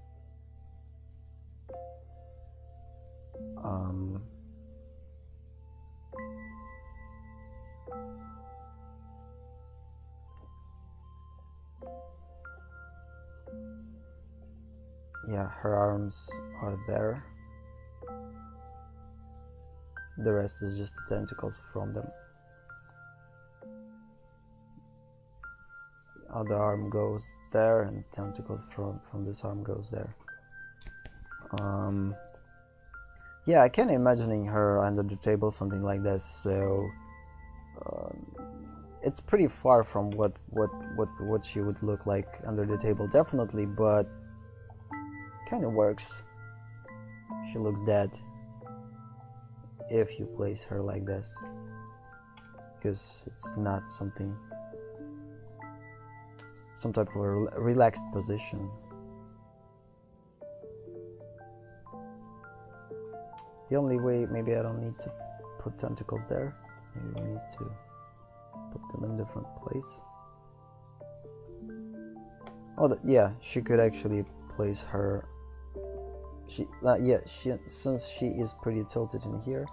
Yeah, her arms are there. The rest is just the tentacles from them. The other arm goes there, and tentacles from this arm goes there. Yeah, I can imagining her under the table, something like this. So it's pretty far from what she would look like under the table, definitely, but kind of works. She looks dead if you place her like this, because it's not some type of a relaxed position. The only way, maybe I don't need to put tentacles there. Maybe we need to put them in a different place. Oh, yeah, she could actually place her. Since she is pretty tilted in here,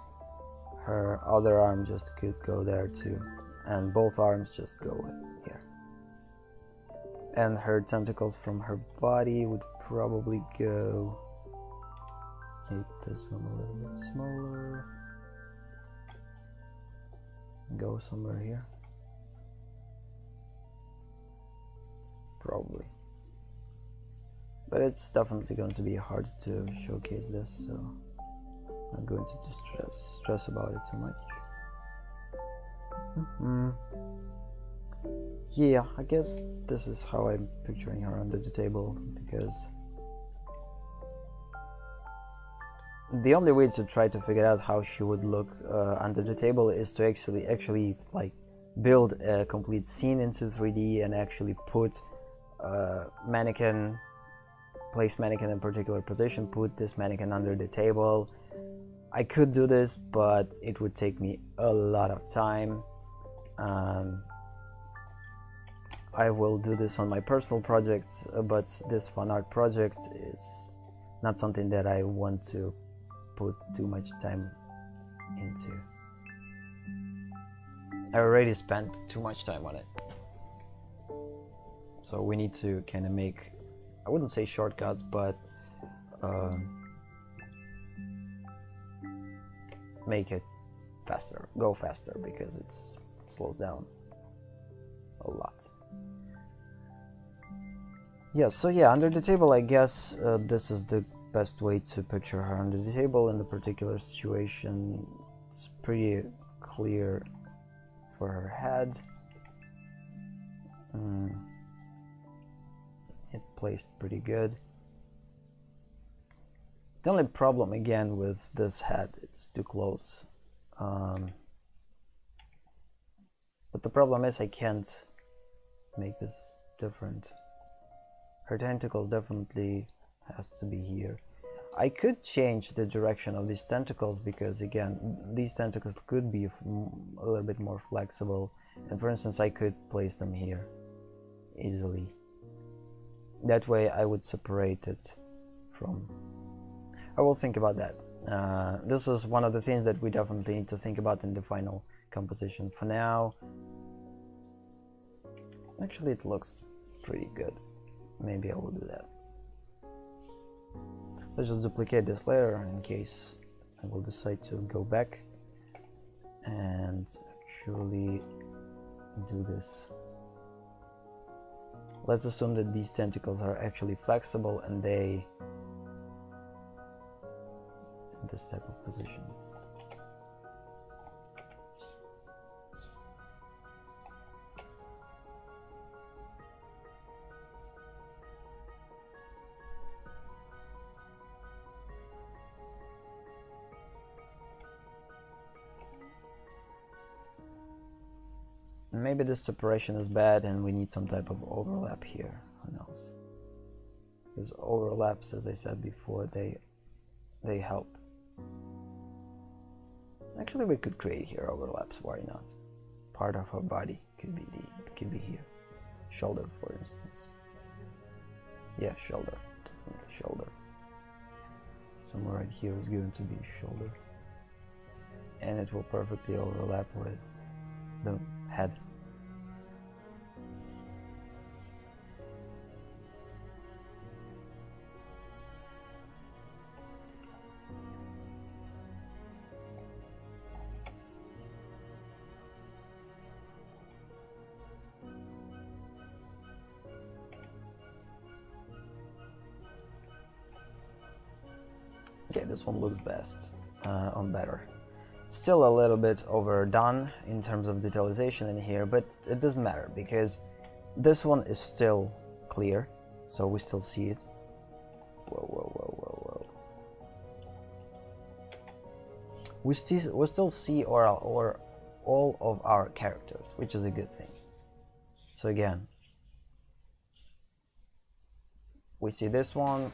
her other arm just could go there too, and both arms just go in here. And her tentacles from her body would probably go. Okay, this one a little bit smaller. Go somewhere here. Probably. But it's definitely going to be hard to showcase this, so I'm not going to stress about it too much. Yeah, I guess this is how I'm picturing her under the table, because the only way to try to figure out how she would look under the table is to actually like build a complete scene into 3D and actually put place mannequin in a particular position, put this mannequin under the table. I could do this, but it would take me a lot of time. I will do this on my personal projects, but this Fanart project is not something that I want to put too much time into. I already spent too much time on it. So we need to kind of make, I wouldn't say shortcuts, but make it faster, go faster, because it slows down a lot. Yeah, so yeah, under the table, I guess this is the best way to picture her under the table in the particular situation. It's pretty clear for her head. It placed pretty good. The only problem again with this head, it's too close. But the problem is I can't make this different. Her tentacles definitely has to be here. I could change the direction of these tentacles because again, these tentacles could be a little bit more flexible. And for instance, I could place them here easily. That way I would separate it from... I will think about that. This is one of the things that we definitely need to think about in the final composition. For now, actually it looks pretty good. Maybe I will do that. Let's just duplicate this layer in case I will decide to go back and actually do this. Let's assume that these tentacles are actually flexible and they in this type of position. Maybe this separation is bad and we need some type of overlap here. Who knows? Because overlaps, as I said before, they help. Actually, we could create here overlaps. Why not? Part of her body could be here. Shoulder, for instance. Yeah, shoulder. Definitely shoulder. Somewhere right here is going to be shoulder, and it will perfectly overlap with the head. Okay, this one looks best on better. Still a little bit overdone in terms of detailization in here, but it doesn't matter because this one is still clear, so we still see it. Whoa, whoa, whoa, whoa, whoa. We still see all of our characters, which is a good thing. So again, we see this one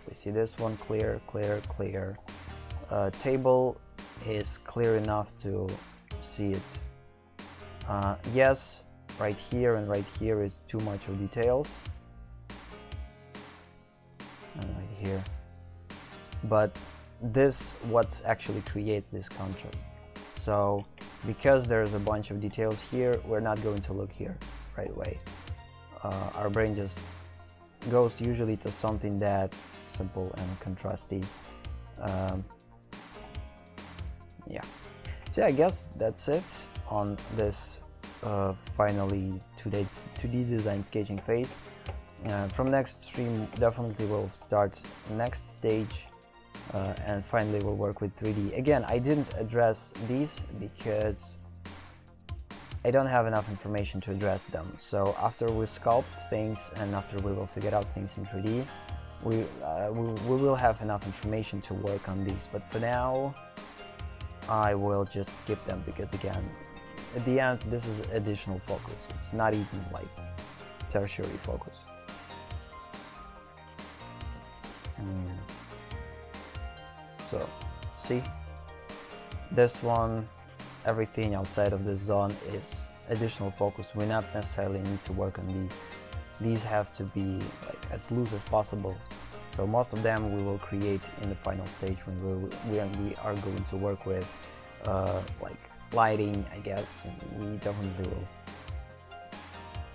clear, clear, clear. Table is clear enough to see it. Yes, right here and right here is too much of details. And right here. But this what actually creates this contrast. So because there's a bunch of details here, we're not going to look here right away. Our brain just goes usually to something that simple and contrasty. Yeah. So I guess that's it on this finally 2D design sketching phase. From next stream definitely we'll start next stage and finally we'll work with 3D. Again, I didn't address these because I don't have enough information to address them. So after we sculpt things and after we will figure out things in 3D, we will have enough information to work on these. But for now, I will just skip them because again, at the end, this is additional focus. It's not even like tertiary focus. So, see, this one, everything outside of this zone is additional focus. We not necessarily need to work on these. These have to be like as loose as possible. So most of them we will create in the final stage when we are going to work with like lighting, I guess. We definitely will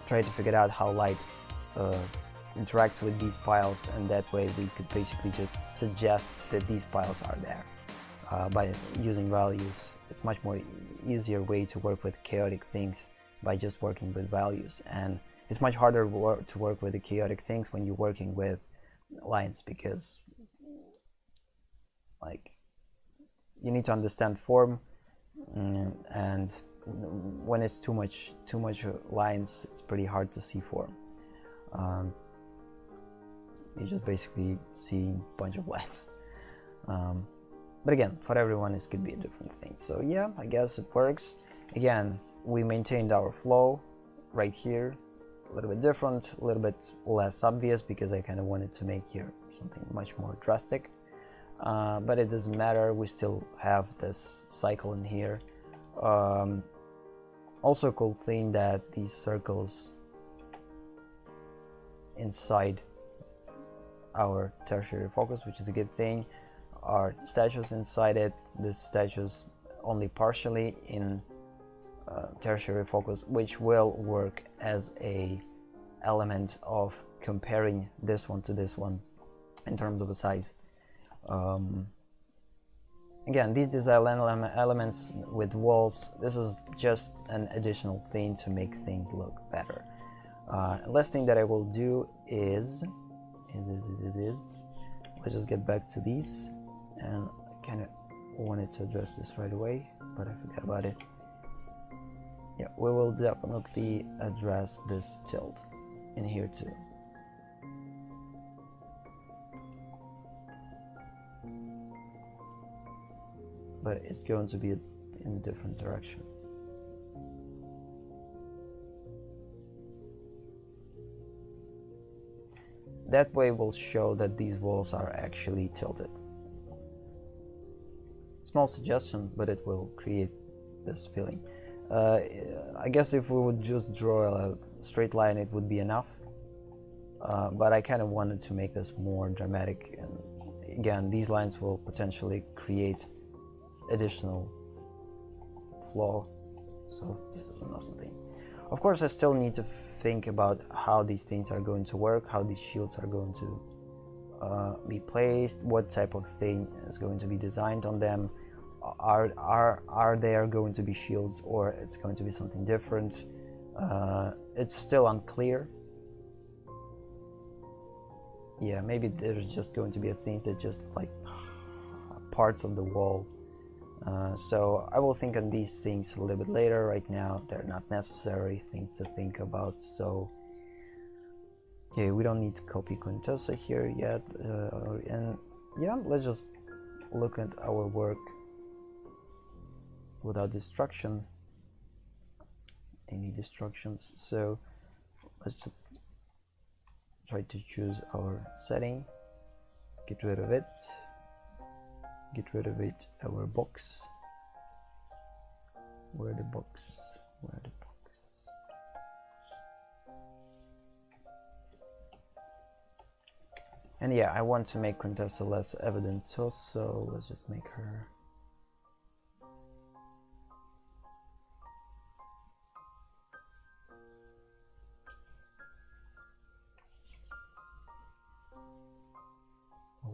try to figure out how light interacts with these piles, and that way we could basically just suggest that these piles are there by using values. It's much more easier way to work with chaotic things by just working with values, and it's much harder to work with the chaotic things when you're working with lines, because like you need to understand form, and when it's too much lines, it's pretty hard to see form. You just basically see a bunch of lines. But again, for everyone it could be a different thing. So yeah, I guess it works. Again, we maintained our flow right here, a little bit different, a little bit less obvious, because I kind of wanted to make here something much more drastic. But it doesn't matter, we still have this cycle in here. Also a cool thing that these circles inside our tertiary focus, which is a good thing, are statues inside it. This statues only partially in tertiary focus, which will work as a element of comparing this one to this one in terms of the size. Again, these design elements with walls, this is just an additional thing to make things look better. Last thing that I will do is let's just get back to these, and I kind of wanted to address this right away, but I forgot about it. Yeah, we will definitely address this tilt in here too. But it's going to be in a different direction. That way will show that these walls are actually tilted. Small suggestion, but it will create this feeling. I guess if we would just draw a straight line, it would be enough. But I kind of wanted to make this more dramatic, and again, these lines will potentially create additional flow, so this is an awesome thing. Of course, I still need to think about how these things are going to work, how these shields are going to be placed, what type of thing is going to be designed on them. Are there going to be shields, or it's going to be something different? It's still unclear. Yeah, maybe there's just going to be things that just like parts of the wall. So I will think on these things a little bit later. Right now they're not necessary thing to think about, so okay, we don't need to copy Quintessa here yet. And yeah, let's just look at our work without destruction, any destructions. So let's just try to choose our setting, get rid of it, our box. Where the box? And yeah, I want to make Quintessa less evident too, so let's just make her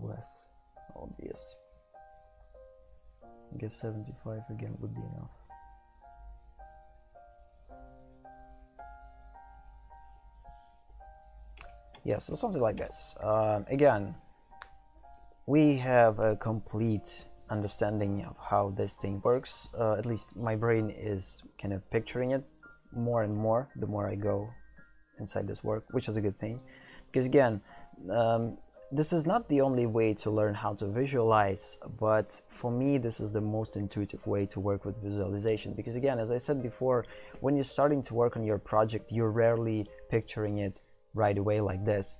less obvious. I guess 75 again would be enough. Yeah, so something like this. Again, we have a complete understanding of how this thing works. At least my brain is kind of picturing it more and more the more I go inside this work, which is a good thing. Because again, this is not the only way to learn how to visualize, but for me this is the most intuitive way to work with visualization. Because again, as I said before, when you're starting to work on your project, you're rarely picturing it right away like this.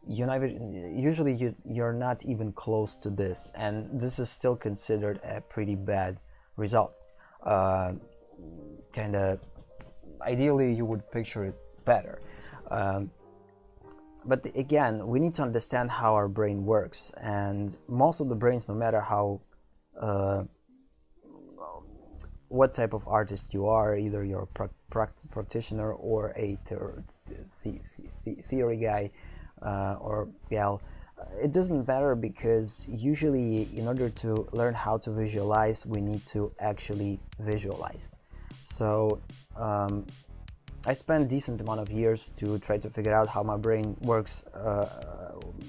Usually you're not even close to this, and this is still considered a pretty bad result. Kind of ideally you would picture it better. But again, we need to understand how our brain works, and most of the brains, no matter how what type of artist you are, either you're a practitioner or a theory guy or gal, it doesn't matter, because usually in order to learn how to visualize, we need to actually visualize. So I spent a decent amount of years to try to figure out how my brain works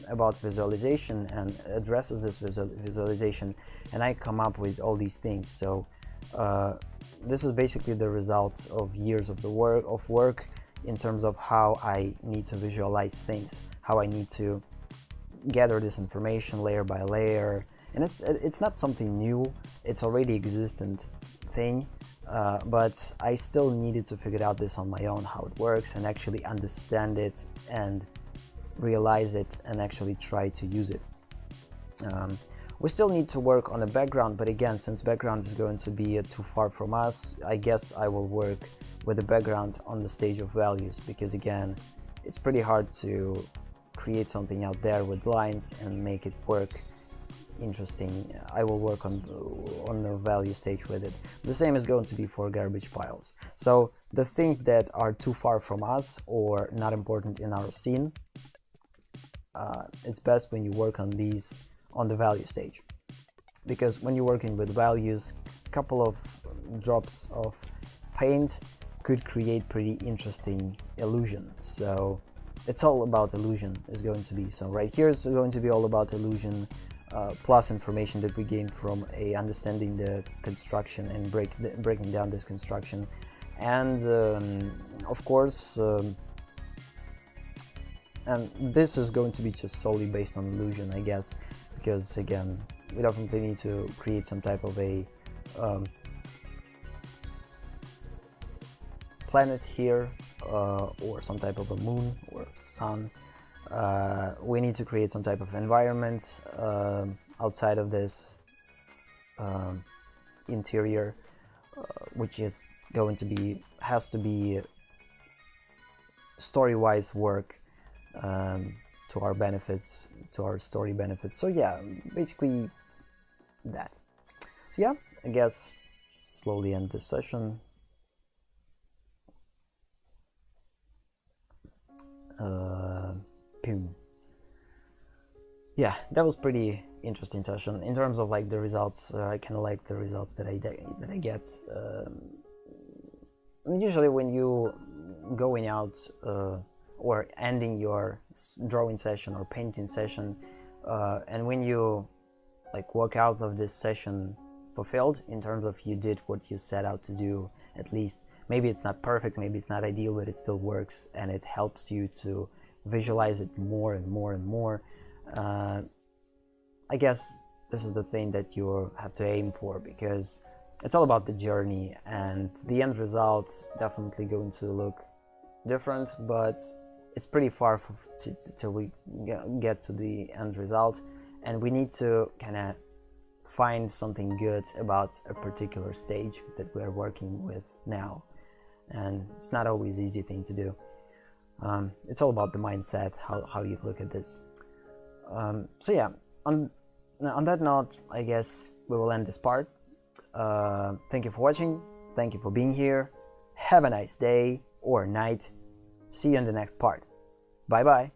about visualization and addresses this visualization, and I come up with all these things. So this is basically the result of years of work in terms of how I need to visualize things, how I need to gather this information layer by layer, and it's not something new, it's already existent thing, but I still needed to figure out this on my own, how it works, and actually understand it and realize it and actually try to use it. We still need to work on the background, but again, since background is going to be too far from us, I guess I will work with the background on the stage of values, because again, it's pretty hard to create something out there with lines and make it work interesting. I will work on the value stage with it. The same is going to be for garbage piles. So the things that are too far from us or not important in our scene, it's best when you work on these on the value stage, because when you're working with values, a couple of drops of paint could create pretty interesting illusion. So it's all about illusion is going to be. So right here is going to be all about illusion, plus information that we gain from understanding the construction and breaking down this construction, and of course and this is going to be just solely based on illusion, I guess, because again, we definitely need to create some type of a planet here, or some type of a moon or sun. We need to create some type of environment outside of this interior, which is going to be, has to be story-wise work to our benefits, to our story benefits. So yeah, basically that. So yeah, I guess slowly end this session. Yeah, that was pretty interesting session in terms of like the results. I kind of like the results that I get. Usually when you going out or ending your drawing session or painting session, and when you like walk out of this session fulfilled in terms of you did what you set out to do, at least. Maybe it's not perfect, maybe it's not ideal, but it still works, and it helps you to visualize it more and more and more. I guess this is the thing that you have to aim for, because it's all about the journey, and the end result definitely going to look different, but it's pretty far till we get to the end result, and we need to kind of find something good about a particular stage that we're working with now, and it's not always an easy thing to do. It's all about the mindset, how you look at this. So yeah, on that note, I guess we will end this part. Thank you for watching, thank you for being here, have a nice day or night, see you in the next part, bye bye.